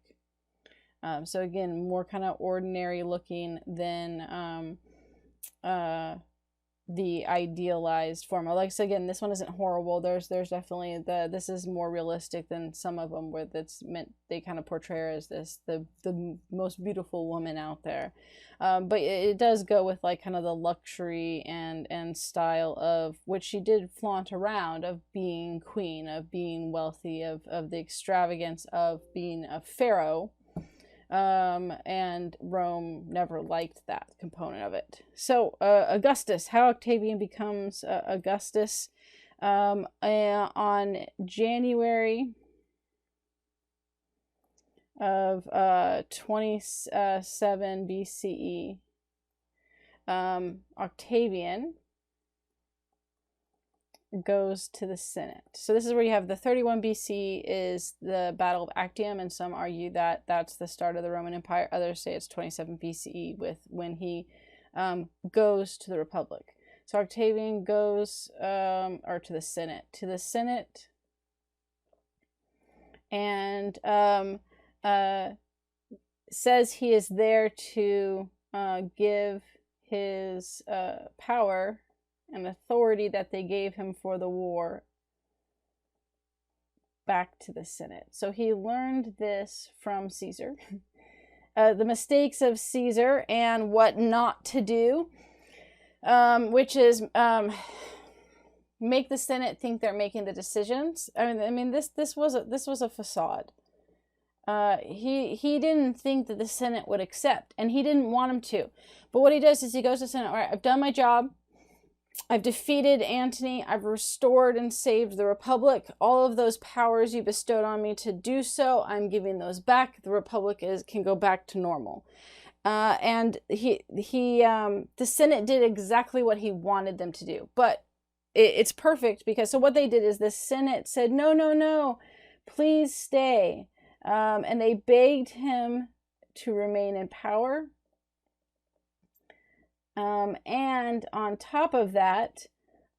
So again, more kind of ordinary looking than the idealized form. Like I said, again, this one isn't horrible. There's definitely this is more realistic than some of them, where that's meant they kind of portray her as the most beautiful woman out there. But it does go with like kind of the luxury and style of which she did flaunt around, of being queen, of being wealthy, of the extravagance of being a pharaoh. And Rome never liked that component of it. So Augustus, how Octavian becomes Augustus, on January of 27 BCE, Octavian goes to the Senate. So this is where you have the 31 BC is the Battle of Actium, and some argue that that's the start of the Roman Empire. Others say it's 27 BCE with when he goes to the Republic. So Octavian goes or to the Senate, and says he is there to give his power and authority that they gave him for the war back to the Senate. So he learned this from Caesar. The mistakes of Caesar and what not to do, which is make the Senate think they're making the decisions. I mean this was a facade. He didn't think that the Senate would accept, and he didn't want him to. But what he does is he goes to the Senate. All right, I've done my job. I've defeated Antony. I've restored and saved the Republic. All of those powers you bestowed on me to do so, I'm giving those back. The Republic can go back to normal. And the Senate did exactly what he wanted them to do. But it's perfect because, so what they did is the Senate said, no, please stay. And they begged him to remain in power. And on top of that,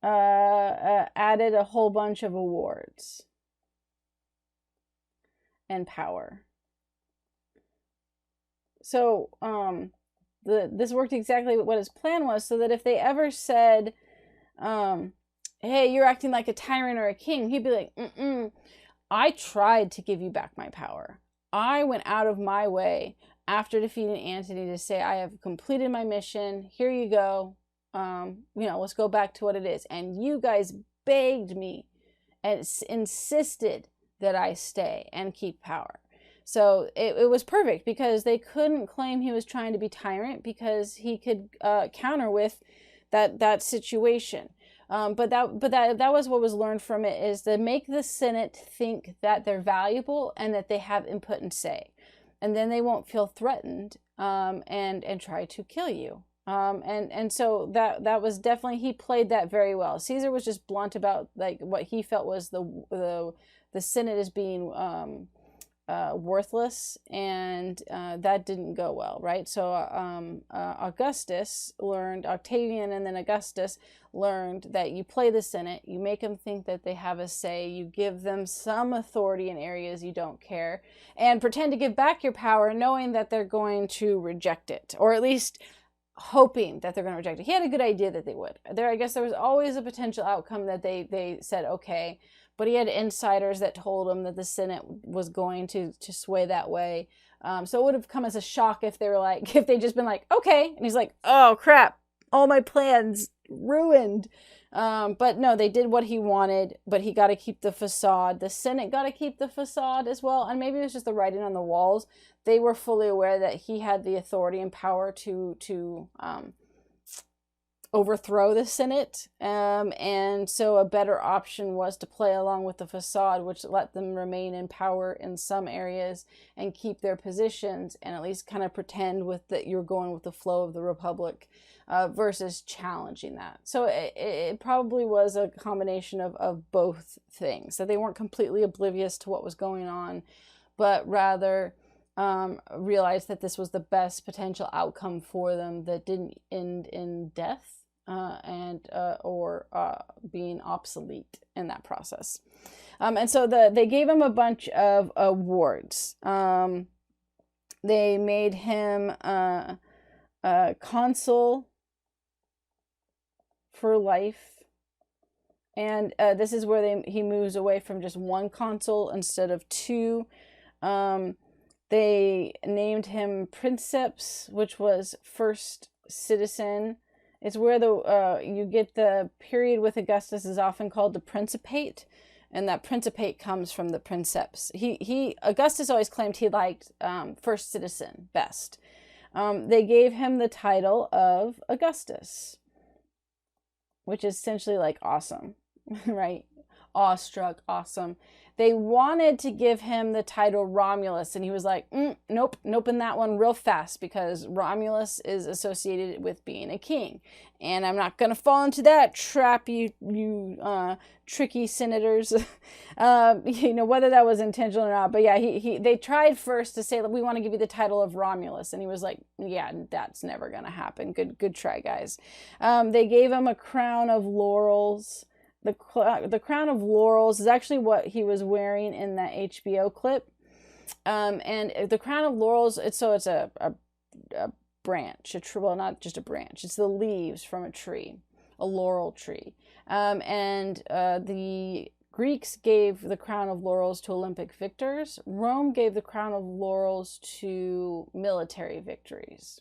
added a whole bunch of awards and power. So this worked exactly what his plan was, so that if they ever said, hey, you're acting like a tyrant or a king, he'd be like, I tried to give you back my power. I went out of my way after defeating Antony to say, I have completed my mission. Here you go. Let's go back to what it is. And you guys begged me and insisted that I stay and keep power. So it was perfect because they couldn't claim he was trying to be tyrant, because he could counter with that situation. But that was what was learned from it, is to make the Senate think that they're valuable and that they have input and say. And then they won't feel threatened and try to kill you. And so that was definitely, he played that very well. Caesar was just blunt about like what he felt was the Senate as being worthless, and that didn't go well, right? So Octavian and then Augustus learned that you play the Senate, you make them think that they have a say, you give them some authority in areas you don't care, and pretend to give back your power knowing that they're going to reject it, or at least hoping that they're going to reject it. He had a good idea that they would. I guess there was always a potential outcome that they said, okay, but he had insiders that told him that the Senate was going to sway that way. So it would have come as a shock if they were like, if they just been like, okay. And he's like, oh crap, all my plans ruined. But no, they did what he wanted, but he got to keep the facade. The Senate got to keep the facade as well. And maybe it was just the writing on the walls. They were fully aware that he had the authority and power to overthrow the Senate. And so a better option was to play along with the facade, which let them remain in power in some areas and keep their positions, and at least kind of pretend with that you're going with the flow of the Republic, versus challenging that. So it probably was a combination of both things, that they weren't completely oblivious to what was going on, but rather realized that this was the best potential outcome for them that didn't end in death or being obsolete in that process. And so they gave him a bunch of awards. They made him a consul for life. And this is where he moves away from just one consul instead of two. They named him princeps, which was first citizen. It's where you get the period with Augustus is often called the Principate, and that Principate comes from the princeps. Augustus always claimed he liked first citizen best. They gave him the title of Augustus, which is essentially like awesome, right? Awestruck, awesome. They wanted to give him the title Romulus, and he was like, nope in that one real fast, because Romulus is associated with being a king, and I'm not gonna fall into that trap, you tricky senators. Whether that was intentional or not, but yeah, they tried first to say that we want to give you the title of Romulus, and he was like, yeah, that's never gonna happen. Good try, guys. They gave him a crown of laurels. The crown of laurels is actually what he was wearing in that HBO clip. And the crown of laurels, it's a branch, well, not just a branch. It's the leaves from a tree, a laurel tree. And the Greeks gave the crown of laurels to Olympic victors. Rome gave the crown of laurels to military victories.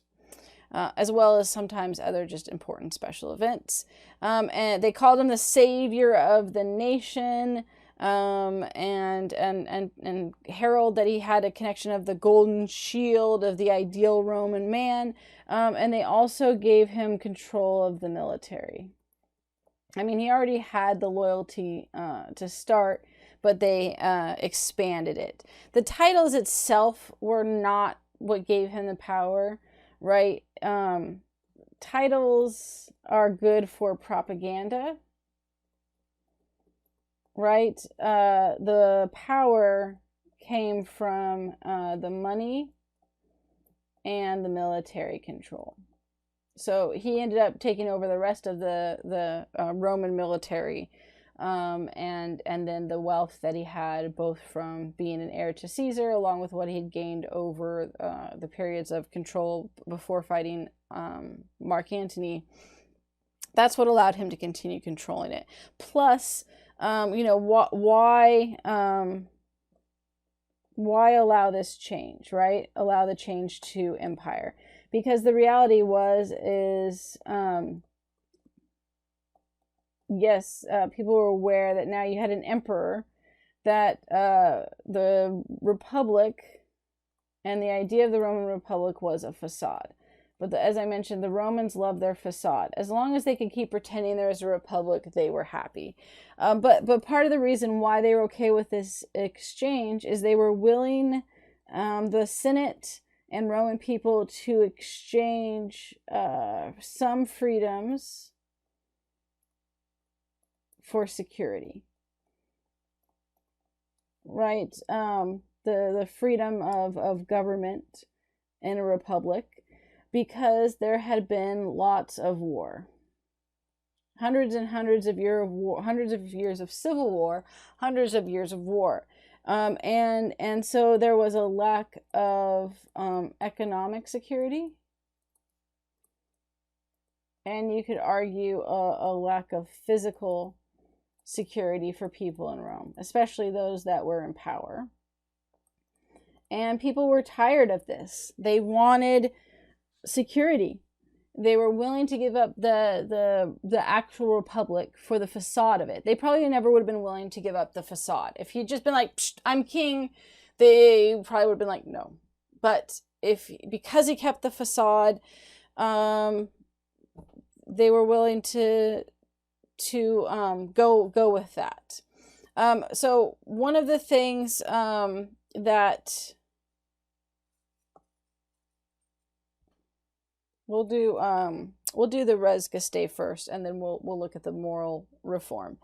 As well as sometimes other just important special events. And they called him the savior of the nation, and herald that he had a connection of the golden shield of the ideal Roman man. And they also gave him control of the military. I mean, he already had the loyalty to start, but they expanded it. The titles itself were not what gave him the power. Right? Titles are good for propaganda, right? The power came from the money and the military control. So he ended up taking over the rest of the Roman military, and then the wealth that he had, both from being an heir to Caesar, along with what he'd gained over the periods of control before fighting Mark Antony. That's what allowed him to continue controlling it. Plus, why allow this change, right? Allow the change to empire, because the reality is. Yes, people were aware that now you had an emperor, that the Republic and the idea of the Roman Republic was a facade. But as I mentioned, the Romans loved their facade. As long as they could keep pretending there was a republic, they were happy. But part of the reason why they were okay with this exchange is they were willing, the Senate and Roman people, to exchange some freedoms for security, right? The freedom of government in a republic, because there had been lots of war, hundreds and hundreds of years of war, hundreds of years of civil war, hundreds of years of war, and so there was a lack of economic security. And you could argue a lack of physical security for people in Rome, especially those that were in power. And people were tired of this. They wanted security. They were willing to give up the actual republic for the facade of it. They probably never would have been willing to give up the facade. If he'd just been like, I'm king, they probably would have been like, no. But because he kept the facade, they were willing to go with that. So one of the things that we'll do the res gestae first, and then we'll look at the moral reform.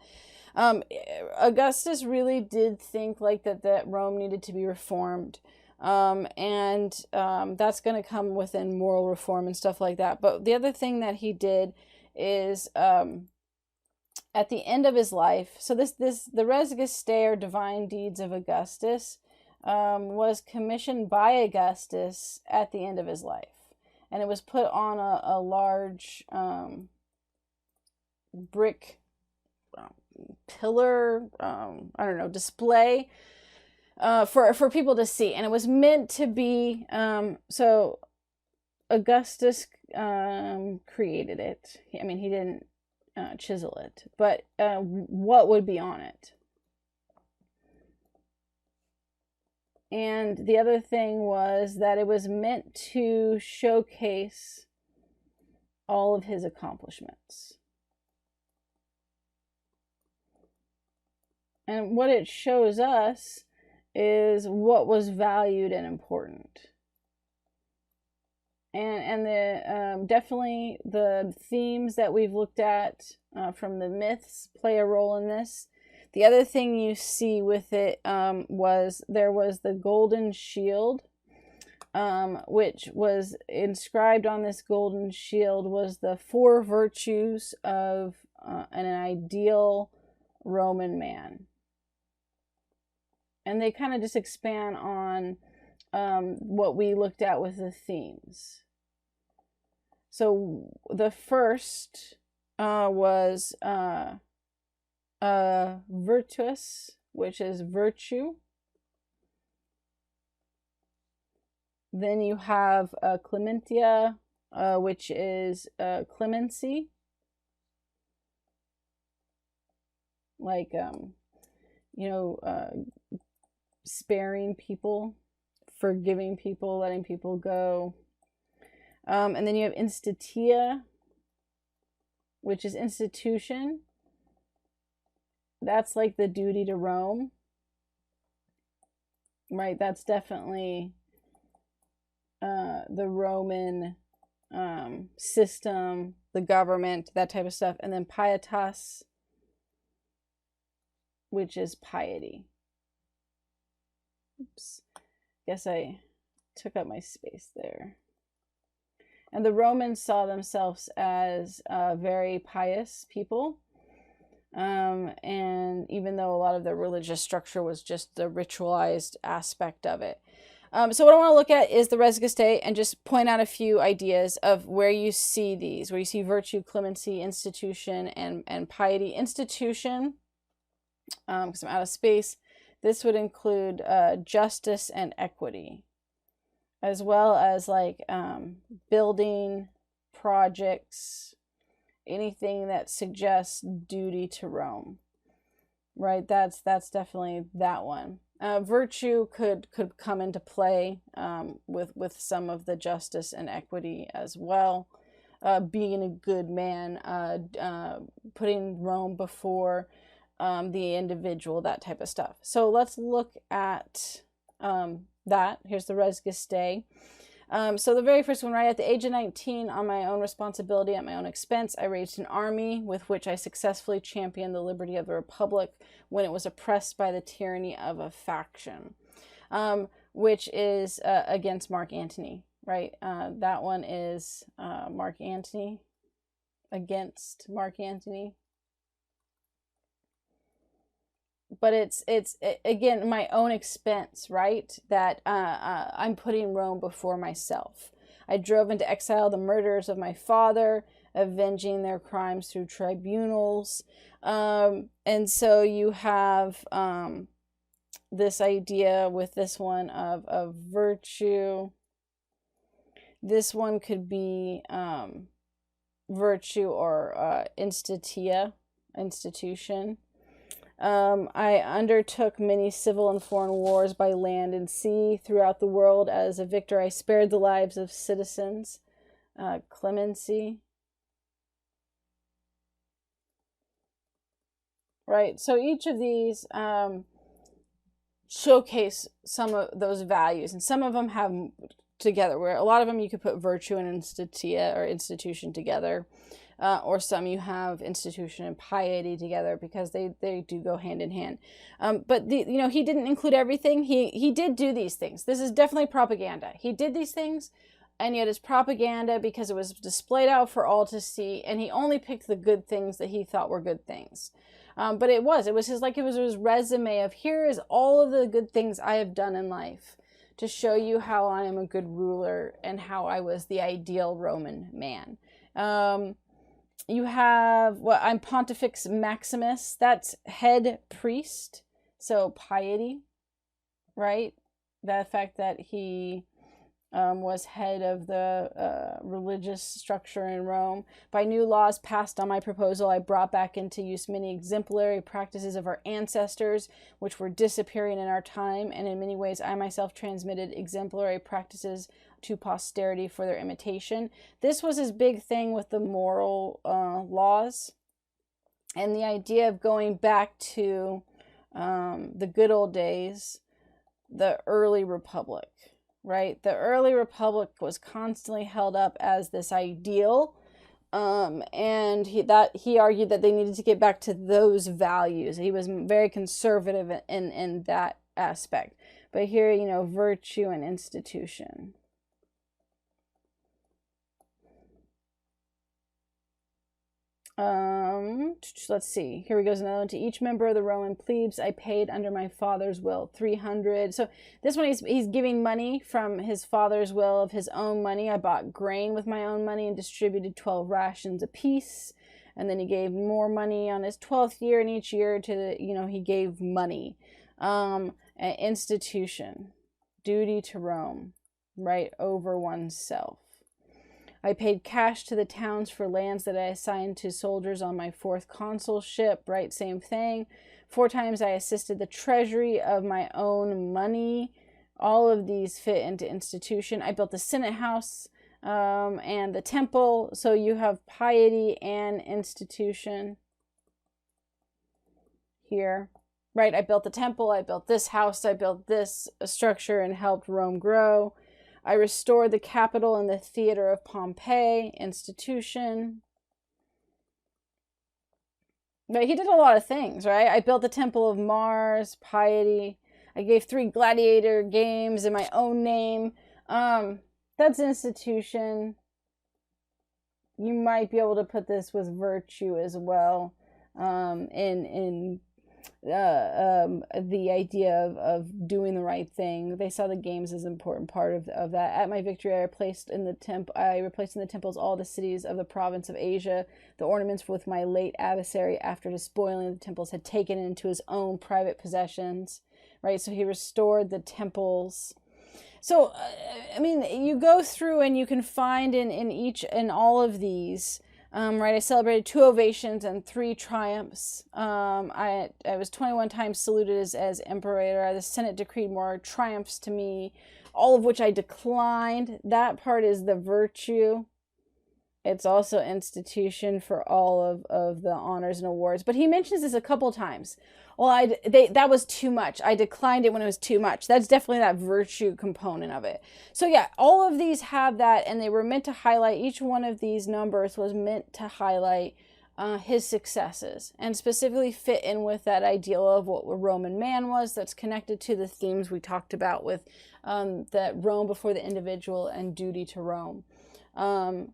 Augustus really did think like that Rome needed to be reformed. And that's going to come within moral reform and stuff like that. But the other thing that he did is at the end of his life, so the res gestae, or divine deeds of Augustus, was commissioned by Augustus at the end of his life. And it was put on a large brick pillar, display for people to see. And it was meant to be, so Augustus created it. I mean, he didn't chisel it, but what would be on it? And the other thing was that it was meant to showcase all of his accomplishments. And what it shows us is what was valued and important. And the definitely the themes that we've looked at from the myths play a role in this. The other thing you see with it was the golden shield, which was inscribed on this golden shield was the 4 virtues of an ideal Roman man. And they kind of just expand on what we looked at with the themes. So the first was virtuous, which is virtue. Then you have clementia, which is clemency. Like, sparing people, forgiving people, letting people go. And then you have institutia, which is institution. That's like the duty to Rome, right? That's definitely the Roman system, the government, that type of stuff. And then pietas, which is piety. Oops, guess I took up my space there. And the Romans saw themselves as very pious people. And even though a lot of their religious structure was just the ritualized aspect of it. So what I want to look at is the res gestae and just point out a few ideas of where you see these, where you see virtue, clemency, institution, and piety. Institution, because I'm out of space, this would include justice and equity, as well as like building projects, anything that suggests duty to Rome, right? That's definitely that one. Virtue could come into play with some of the justice and equity as well. Being a good man, putting Rome before the individual, that type of stuff. So let's look at that. Here's the res gestae. So the very first one, right at the age of 19, on my own responsibility, at my own expense, I raised an army with which I successfully championed the liberty of the Republic when it was oppressed by the tyranny of a faction, which is against Mark Antony, right? That one is Mark Antony, against Mark Antony. But it's again, my own expense, right? That I'm putting Rome before myself. I drove into exile the murderers of my father, avenging their crimes through tribunals. And so you have this idea with this one of virtue. This one could be virtue or institution. I undertook many civil and foreign wars by land and sea throughout the world. As a victor, I spared the lives of citizens. Clemency. Right, so each of these showcase some of those values, and some of them have together, where a lot of them you could put virtue and institutia or institution together, or some you have institution and piety together, because they do go hand in hand. But he didn't include everything. He did do these things. This is definitely propaganda. He did these things, and yet it's propaganda because it was displayed out for all to see, and he only picked the good things that he thought were good things. But it was his resume of, here is all of the good things I have done in life to show you how I am a good ruler and how I was the ideal Roman man. You have, I'm Pontifex Maximus, that's head priest, so piety, right? The fact that he was head of the religious structure in Rome. By new laws passed on my proposal, I brought back into use many exemplary practices of our ancestors, which were disappearing in our time, and in many ways I myself transmitted exemplary practices to posterity for their imitation. This was his big thing with the moral laws, and the idea of going back to the good old days, the early republic. Right, the early republic was constantly held up as this ideal, and he argued that they needed to get back to those values. He was very conservative in that aspect. But here, virtue and institution. Let's see. Here we go. Another one. To each member of the Roman plebes, I paid under my father's will 300. So this one, he's giving money from his father's will of his own money. I bought grain with my own money and distributed 12 rations apiece. And then he gave more money on his 12th year, and each year he gave money. Institution, duty to Rome, right over oneself. I paid cash to the towns for lands that I assigned to soldiers on my 4th consulship, right? Same thing. 4 times I assisted the treasury of my own money. All of these fit into institution. I built the Senate house and the temple. So you have piety and institution here, right? I built the temple. I built this house. I built this structure and helped Rome grow. I restored the Capitol and the theater of Pompeii, institution. But he did a lot of things, right? I built the Temple of Mars, piety. I gave 3 gladiator games in my own name. That's institution. You might be able to put this with virtue as well. In the idea of doing the right thing. They saw the games as an important part of that. At my victory, I replaced in the temples all the cities of the province of Asia. The ornaments with my late adversary, after despoiling the temples, had taken into his own private possessions. Right, so he restored the temples. So, you go through and you can find in all of these. Right, I celebrated 2 ovations and 3 triumphs. I was 21 times saluted as emperor. The Senate decreed more triumphs to me, all of which I declined. That part is the virtue. It's also institution for all of the honors and awards. But he mentions this a couple times. Well, that was too much. I declined it when it was too much. That's definitely that virtue component of it. So yeah, all of these have that, and they were meant to highlight, each one of these numbers was meant to highlight his successes, and specifically fit in with that ideal of what a Roman man was, that's connected to the themes we talked about with that Rome before the individual and duty to Rome. And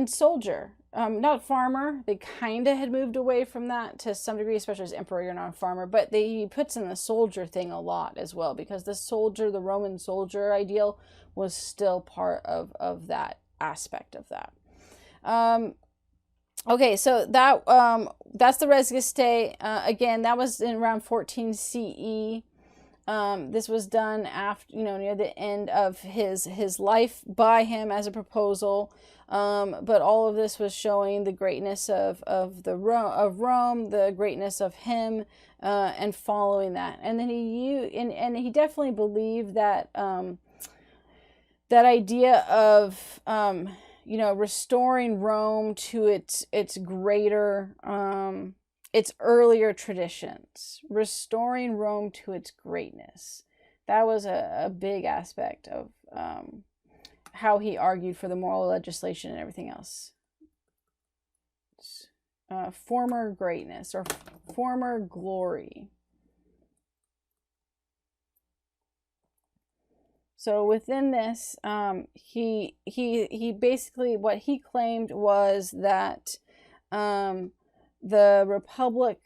soldier. Not farmer. They kind of had moved away from that to some degree, especially as emperor, you're not a farmer. But he puts in the soldier thing a lot as well, because the Roman soldier ideal was still part of that aspect of that. Okay, so that's the Res Gestae. Again, that was in around 14 CE. This was done after, near the end of his life by him as a proposal. But all of this was showing the greatness of Rome, the greatness of him, and following that. And then he definitely believed that that idea of restoring Rome to its greater its earlier traditions, restoring Rome to its greatness. That was a big aspect of how he argued for the moral legislation and everything else. Former greatness or former glory. So within this, he basically, what he claimed was that the Republic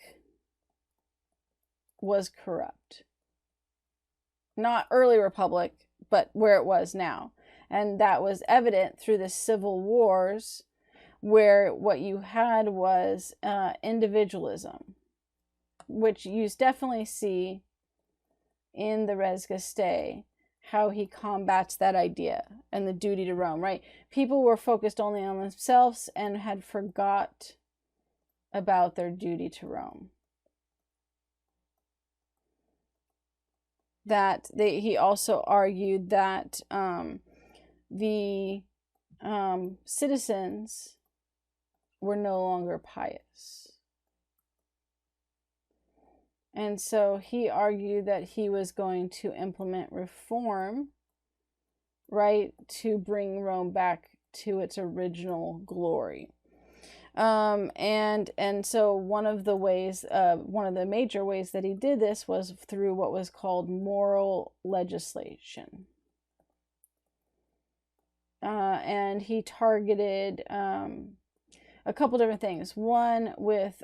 was corrupt. Not early Republic, but where it was now. And that was evident through the civil wars, where what you had was individualism, which you definitely see in the Res Gestae, how he combats that idea and the duty to Rome, right? People were focused only on themselves and had forgot about their duty to Rome. He also argued that the citizens were no longer pious. And so he argued that he was going to implement reform, right, to bring Rome back to its original glory. And so one of the major ways that he did this was through what was called moral legislation. And he targeted a couple different things. One with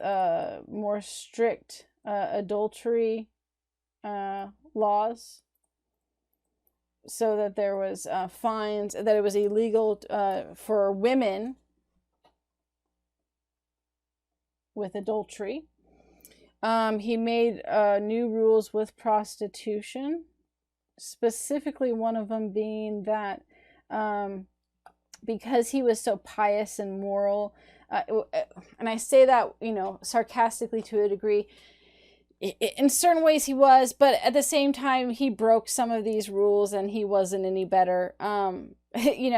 more strict adultery laws, so that there was fines, that it was illegal for women with adultery. He made new rules with prostitution, specifically one of them being that because he was so pious and moral, and I say that, sarcastically to a degree, in certain ways he was, but at the same time he broke some of these rules and he wasn't any better. He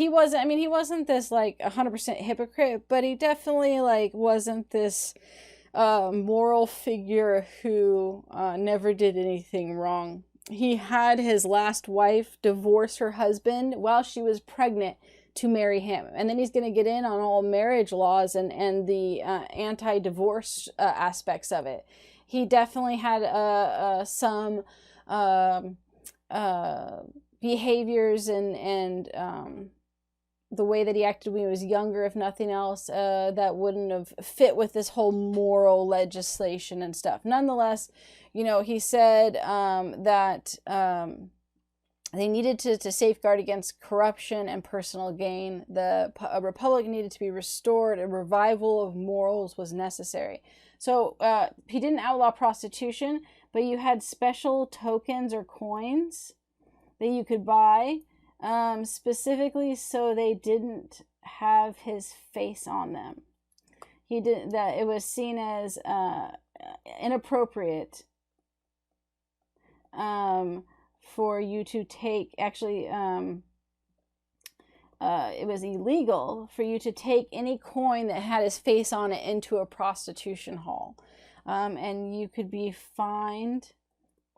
wasn't this like 100% hypocrite, but he definitely like wasn't this moral figure who never did anything wrong. He had his last wife divorce her husband while she was pregnant to marry him. And then he's going to get in on all marriage laws and the anti-divorce aspects of it. He definitely had some behaviors and the way that he acted when he was younger, if nothing else, that wouldn't have fit with this whole moral legislation and stuff. Nonetheless, he said that they needed to safeguard against corruption and personal gain. A republic needed to be restored. A revival of morals was necessary. So he didn't outlaw prostitution, but you had special tokens or coins that you could buy, specifically so they didn't have his face on them. He did that. It was seen as inappropriate for you to take, actually, it was illegal for you to take any coin that had his face on it into a prostitution hall. And you could be fined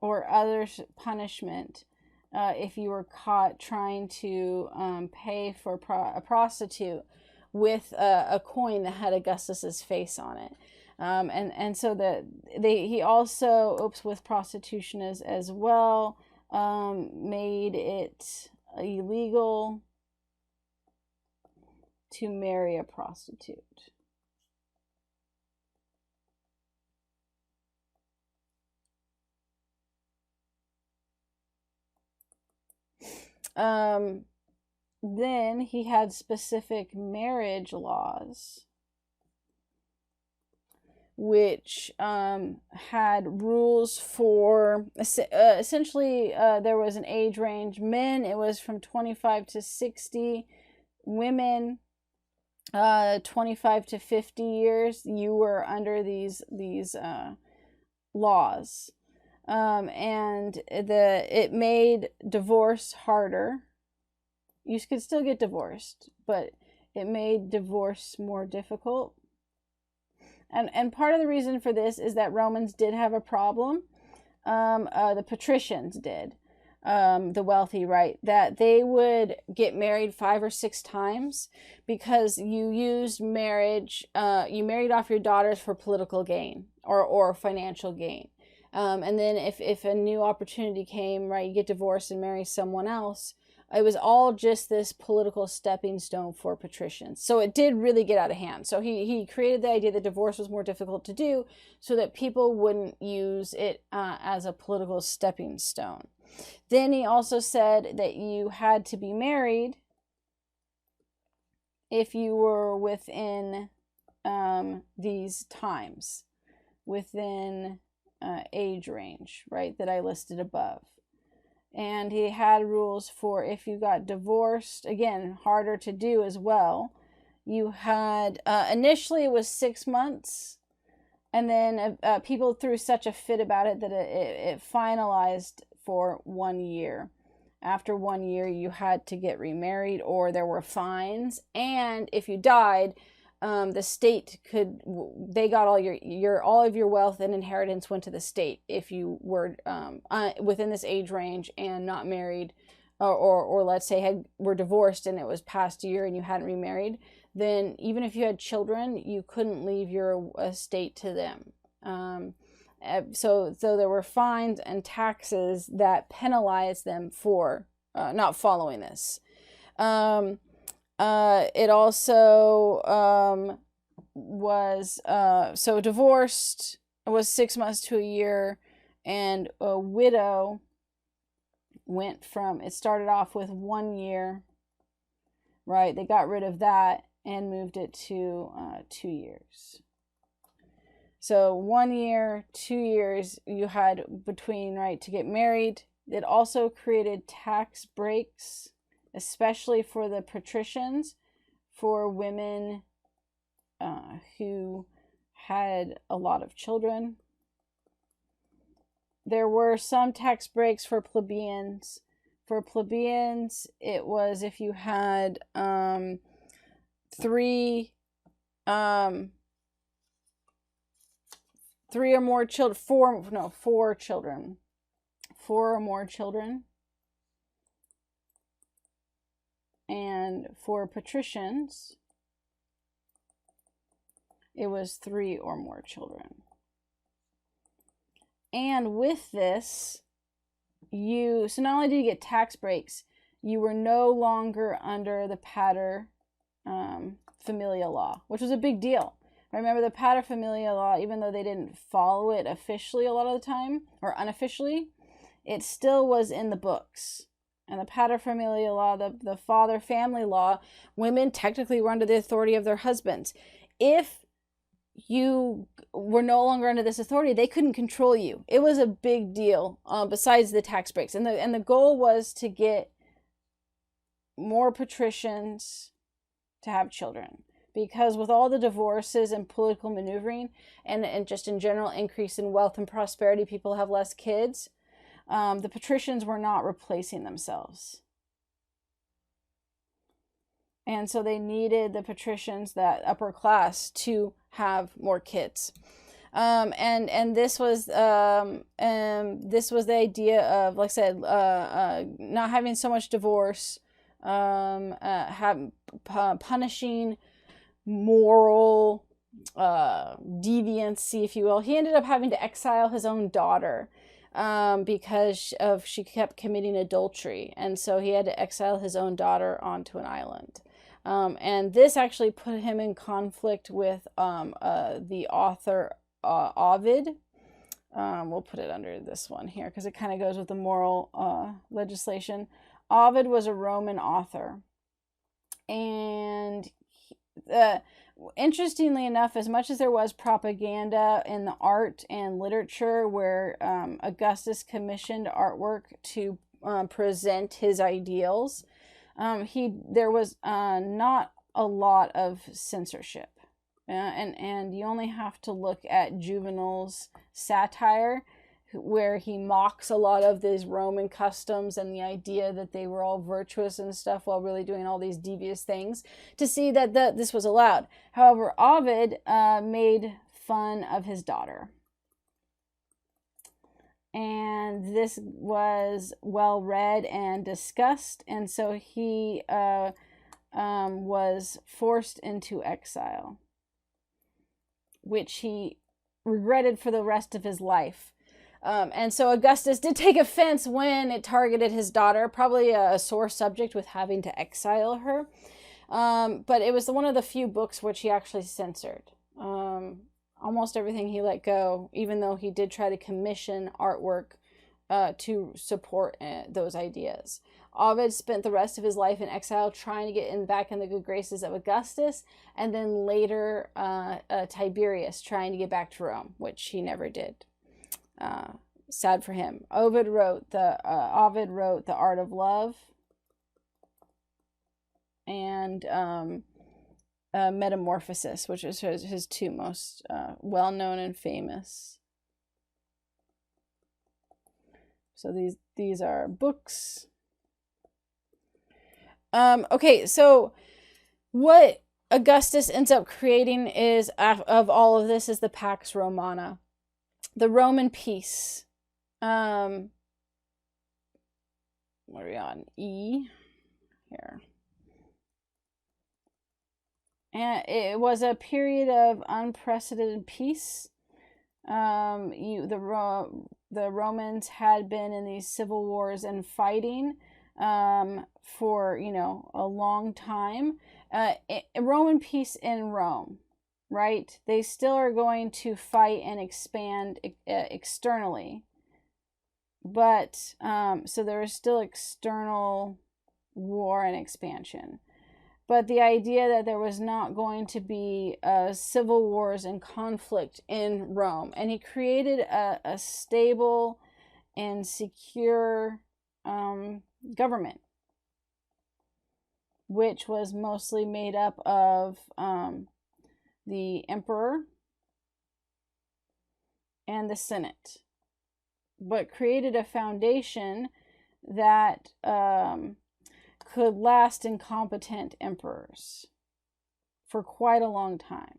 or other punishment if you were caught trying to pay for a prostitute with a coin that had Augustus's face on it. And so he also, with prostitution as well, made it illegal to marry a prostitute. then he had specific marriage laws, which had rules for essentially there was an age range. Men, it was from 25 to 60. Women, 25 to 50 years. You were under these laws, and it made divorce harder. You could still get divorced, but it made divorce more difficult. And part of the reason for this is that Romans did have a problem. The patricians did, the wealthy, right? That they would get married 5 or 6 times because you used marriage. You married off your daughters for political gain or financial gain. And then if a new opportunity came, right, you get divorced and marry someone else. It was all just this political stepping stone for patricians. So it did really get out of hand. So he created the idea that divorce was more difficult to do so that people wouldn't use it as a political stepping stone. Then he also said that you had to be married if you were within these times, within age range, right, that I listed above. And he had rules for if you got divorced, again, harder to do as well. You had, initially it was 6 months, and then people threw such a fit about it that it finalized for 1 year. After 1 year, you had to get remarried, or there were fines. And if you died, the state they got all of your wealth and inheritance went to the state if you were within this age range and not married, or let's say were divorced and it was past a year and you hadn't remarried. Then even if you had children, you couldn't leave your estate to them. So there were fines and taxes that penalized them for not following this. It also was so divorced was 6 months to a year, and a widow went from, it started off with 1 year, right? They got rid of that and moved it to 2 years. So 1 year, 2 years you had between, right, to get married. It also created tax breaks, especially for the patricians, for women who had a lot of children. There were some tax breaks for plebeians. For plebeians, it was if you had 3 or more children, 4 children. 4 or more children. And for patricians, it was 3 or more children. And with this, so not only did you get tax breaks, you were no longer under the pater familial law, which was a big deal. Remember, the pater familial law, even though they didn't follow it officially a lot of the time, or unofficially, it still was in the books. And the paterfamilial law, the father family law, women technically were under the authority of their husbands. If you were no longer under this authority, they couldn't control you. It was a big deal, besides the tax breaks. And the goal was to get more patricians to have children. Because with all the divorces and political maneuvering and just in general increase in wealth and prosperity, people have less kids. The patricians were not replacing themselves. And so they needed the patricians, that upper class, to have more kids. And this was the idea of, like I said, not having so much divorce, punishing moral deviancy, if you will. He ended up having to exile his own daughter because she kept committing adultery, and so he had to exile his own daughter onto an island. And this actually put him in conflict with the author Ovid. We'll put it under this one here because it kind of goes with the moral legislation. Ovid was a Roman author, And interestingly enough, as much as there was propaganda in the art and literature where Augustus commissioned artwork to present his ideals, there was not a lot of censorship. And you only have to look at Juvenal's satire, where he mocks a lot of these Roman customs and the idea that they were all virtuous and stuff while really doing all these devious things, to see that this was allowed. However, Ovid made fun of his daughter. And this was well read and discussed, and so he was forced into exile, which he regretted for the rest of his life. And so Augustus did take offense when it targeted his daughter, probably a sore subject with having to exile her. But it was one of the few books which he actually censored. Almost everything he let go, even though he did try to commission artwork to support those ideas. Ovid spent the rest of his life in exile trying to get back in the good graces of Augustus, and then later Tiberius trying to get back to Rome, which he never did. Sad for him. Ovid wrote the Art of Love and Metamorphosis, which is his two most well-known and famous. So these are books. Okay, so what Augustus ends up creating is, of all of this, is the Pax Romana, the Roman peace. What are we on? E here. And it was a period of unprecedented peace. The Romans had been in these civil wars and fighting for a long time. Roman peace in Rome, right? They still are going to fight and expand externally, but so there is still external war and expansion. But the idea that there was not going to be civil wars and conflict in Rome. And he created a stable and secure government, which was mostly made up of the emperor and the Senate, but created a foundation that could last incompetent emperors for quite a long time.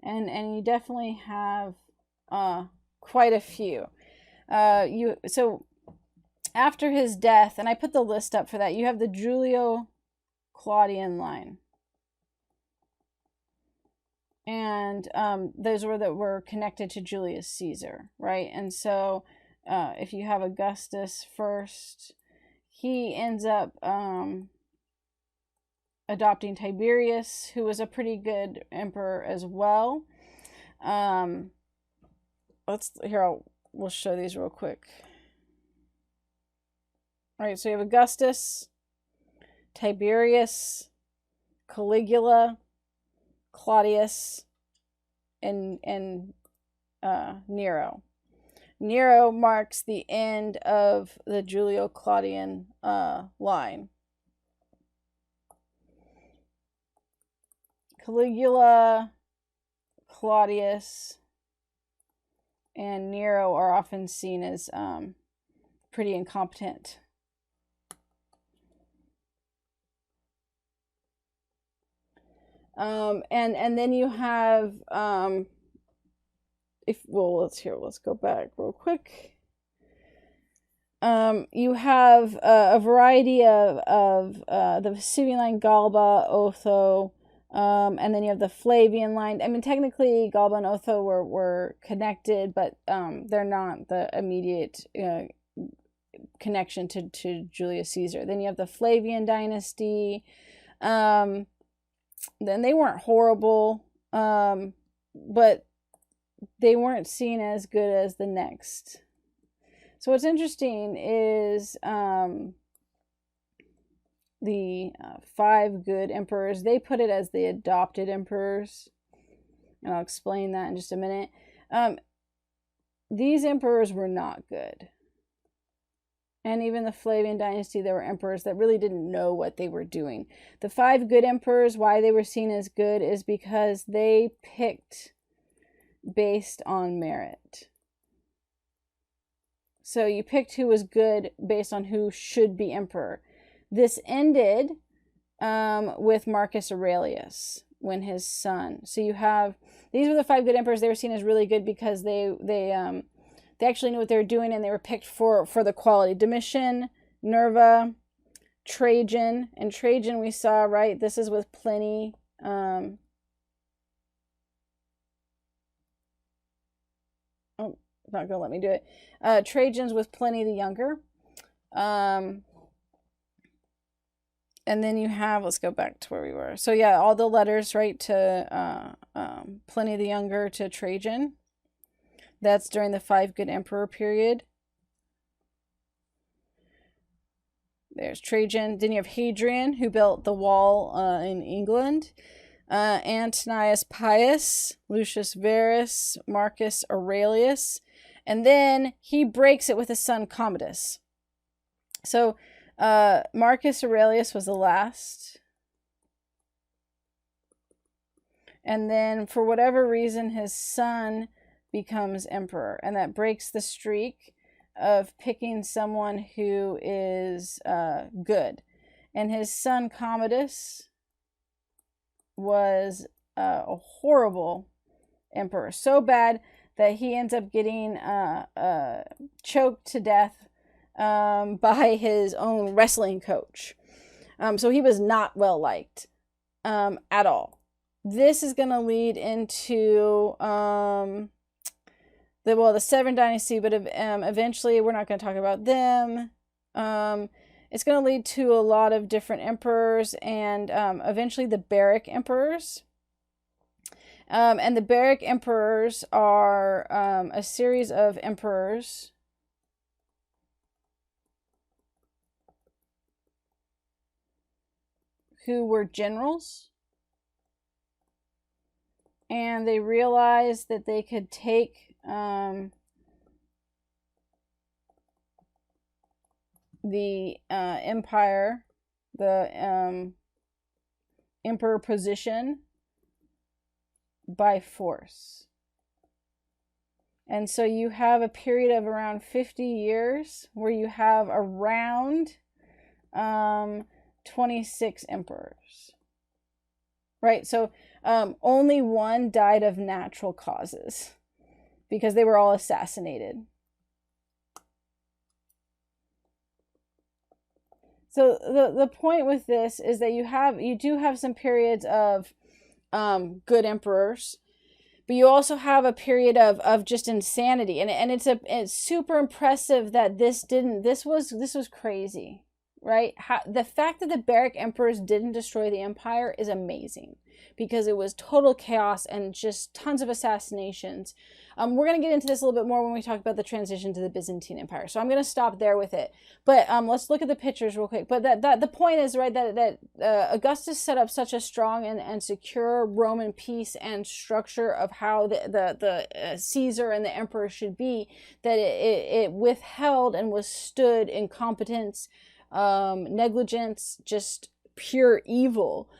And you definitely have quite a few. So after his death, and I put the list up for that, you have the Julio-Claudian line. And those were connected to Julius Caesar, right? And so if you have Augustus first, he ends up adopting Tiberius, who was a pretty good emperor as well. We'll show these real quick. All right, so you have Augustus, Tiberius, Caligula, Claudius, and Nero. Nero marks the end of the Julio-Claudian line. Caligula, Claudius, and Nero are often seen as pretty incompetent. And then you have let's go back real quick. You have a variety of the Vesuvian line, Galba, Otho, and then you have the Flavian line. I mean, technically Galba and Otho were connected, but they're not the immediate connection to Julius Caesar. Then you have the Flavian dynasty. Then they weren't horrible, but they weren't seen as good as the next. So what's interesting is the 5 good emperors, they put it as the adopted emperors. And I'll explain that in just a minute. These emperors were not good. And even the Flavian dynasty, there were emperors that really didn't know what they were doing. The 5 good emperors, why they were seen as good is because they picked based on merit. So you picked who was good based on who should be emperor. This ended with Marcus Aurelius, when his son. So you have, these were the 5 good emperors. They were seen as really good because they actually knew what they were doing, and they were picked for the quality. Domitian, Nerva, Trajan, and Trajan we saw, right? This is with Pliny. Oh, it's not gonna let me do it. Trajan's with Pliny the Younger. And then you have, let's go back to where we were. So yeah, all the letters, right, to Pliny the Younger to Trajan. That's during the 5 good emperor period. There's Trajan. Then you have Hadrian, who built the wall in England. Antonius Pius, Lucius Verus, Marcus Aurelius. And then he breaks it with his son Commodus. So Marcus Aurelius was the last. And then for whatever reason, his son becomes emperor. And that breaks the streak of picking someone who is good. And his son Commodus was a horrible emperor. So bad that he ends up getting choked to death by his own wrestling coach. So he was not well liked at all. This is going to lead into the Seven Dynasty, but eventually we're not going to talk about them. It's going to lead to a lot of different emperors, and eventually the Barrack Emperors. And the Barrack Emperors are a series of emperors who were generals, and they realized that they could take the empire, the emperor position, by force. And so you have a period of around 50 years where you have around 26 emperors, right? So only one died of natural causes because they were all assassinated. So the point with this is that you do have some periods of good emperors, but you also have a period of just insanity, and it's super impressive that this was crazy. Right? The fact that the Barrack Emperors didn't destroy the empire is amazing, because it was total chaos and just tons of assassinations. We're going to get into this a little bit more when we talk about the transition to the Byzantine Empire. So I'm going to stop there with it. But let's look at the pictures real quick. But the point is, right, that Augustus set up such a strong and secure Roman peace and structure of how the Caesar and the emperor should be, that it withheld and withstood incompetence, negligence, just pure evil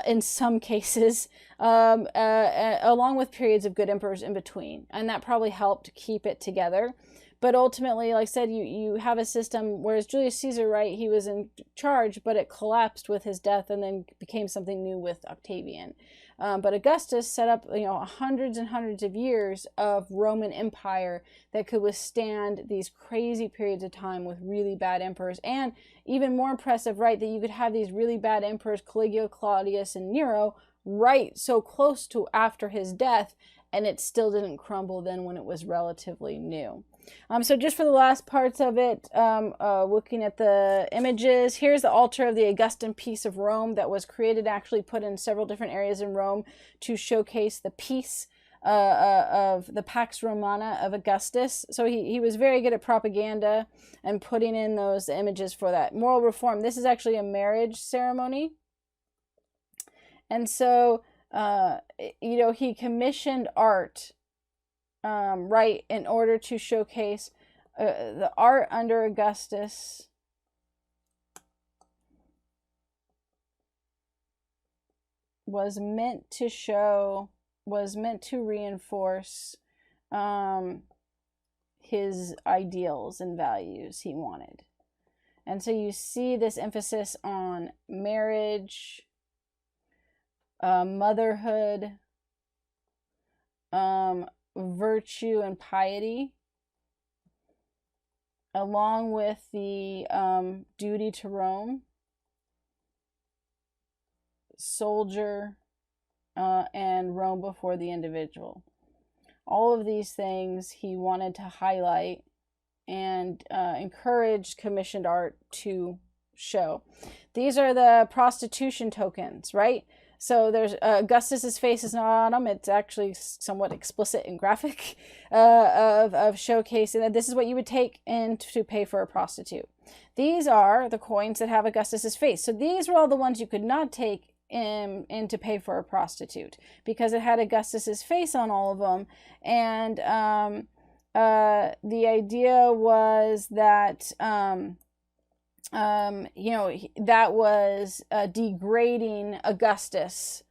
in some cases, along with periods of good emperors in between, and that probably helped keep it together. But ultimately, like I said, you have a system, whereas Julius Caesar, right, he was in charge, but it collapsed with his death and then became something new with Octavian. But Augustus set up, hundreds and hundreds of years of Roman Empire that could withstand these crazy periods of time with really bad emperors. And even more impressive, right, that you could have these really bad emperors, Caligula, Claudius, and Nero, right so close to after his death, and it still didn't crumble then when it was relatively new. So just for the last parts of it, looking at the images, here's the altar of the Augustan Peace of Rome that was created, actually put in several different areas in Rome to showcase the peace of the Pax Romana of Augustus. So he was very good at propaganda and putting in those images for that. Moral reform. This is actually a marriage ceremony. And so, he commissioned art, right, in order to showcase the art under Augustus was meant to reinforce his ideals and values he wanted. And so you see this emphasis on marriage, motherhood, virtue and piety, along with the duty to Rome, soldier, and Rome before the individual. All of these things he wanted to highlight and encouraged commissioned art to show. These are the prostitution tokens, right? So there's Augustus's face is not on them. It's actually somewhat explicit and graphic of showcasing that this is what you would take in to pay for a prostitute. These are the coins that have Augustus's face. So these were all the ones you could not take in to pay for a prostitute because it had Augustus's face on all of them. And the idea was that that was degrading Augustus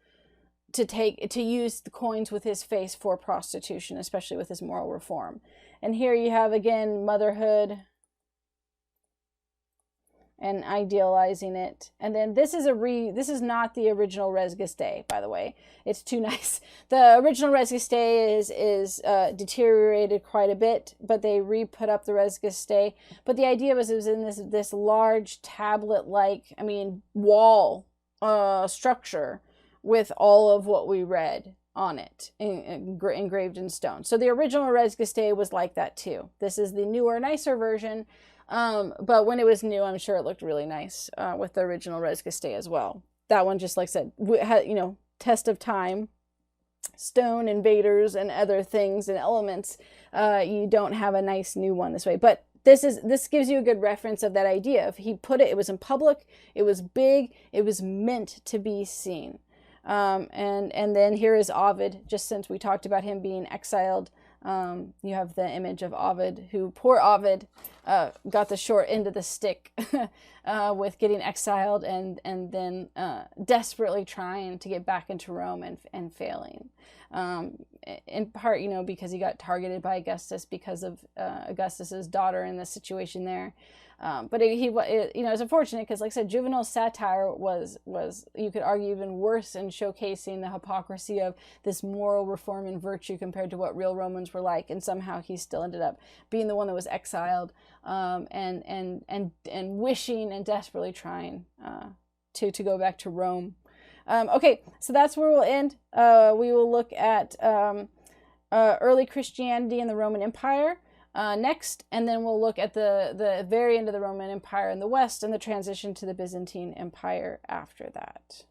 to use the coins with his face for prostitution, especially with his moral reform. And here you have again motherhood and idealizing it. And then this is not the original Res Gestae, by the way. It's too nice. The original Res Gestae is deteriorated quite a bit, but they re-put up the Res Gestae. But the idea was it was in this large tablet-like, wall structure with all of what we read on it, engraved in stone. So the original Res Gestae was like that too. This is the newer, nicer version. But when it was new, I'm sure it looked really nice with the original Res Gestae as well. That one, just like I said, had, test of time, stone invaders and other things and elements. You don't have a nice new one this way. But this gives you a good reference of that idea. If he put it, it was in public, it was big, it was meant to be seen. And then here is Ovid, just since we talked about him being exiled. You have the image of Ovid, who, poor Ovid, got the short end of the stick with getting exiled and then desperately trying to get back into Rome and failing. In part, because he got targeted by Augustus because of Augustus's daughter in the situation there. But it's unfortunate because, like I said, Juvenal's satire was you could argue even worse in showcasing the hypocrisy of this moral reform and virtue compared to what real Romans were like, and somehow he still ended up being the one that was exiled, and wishing and desperately trying to go back to Rome. Okay, so that's where we'll end. We will look at early Christianity in the Roman Empire next, and then we'll look at the very end of the Roman Empire in the West and the transition to the Byzantine Empire after that.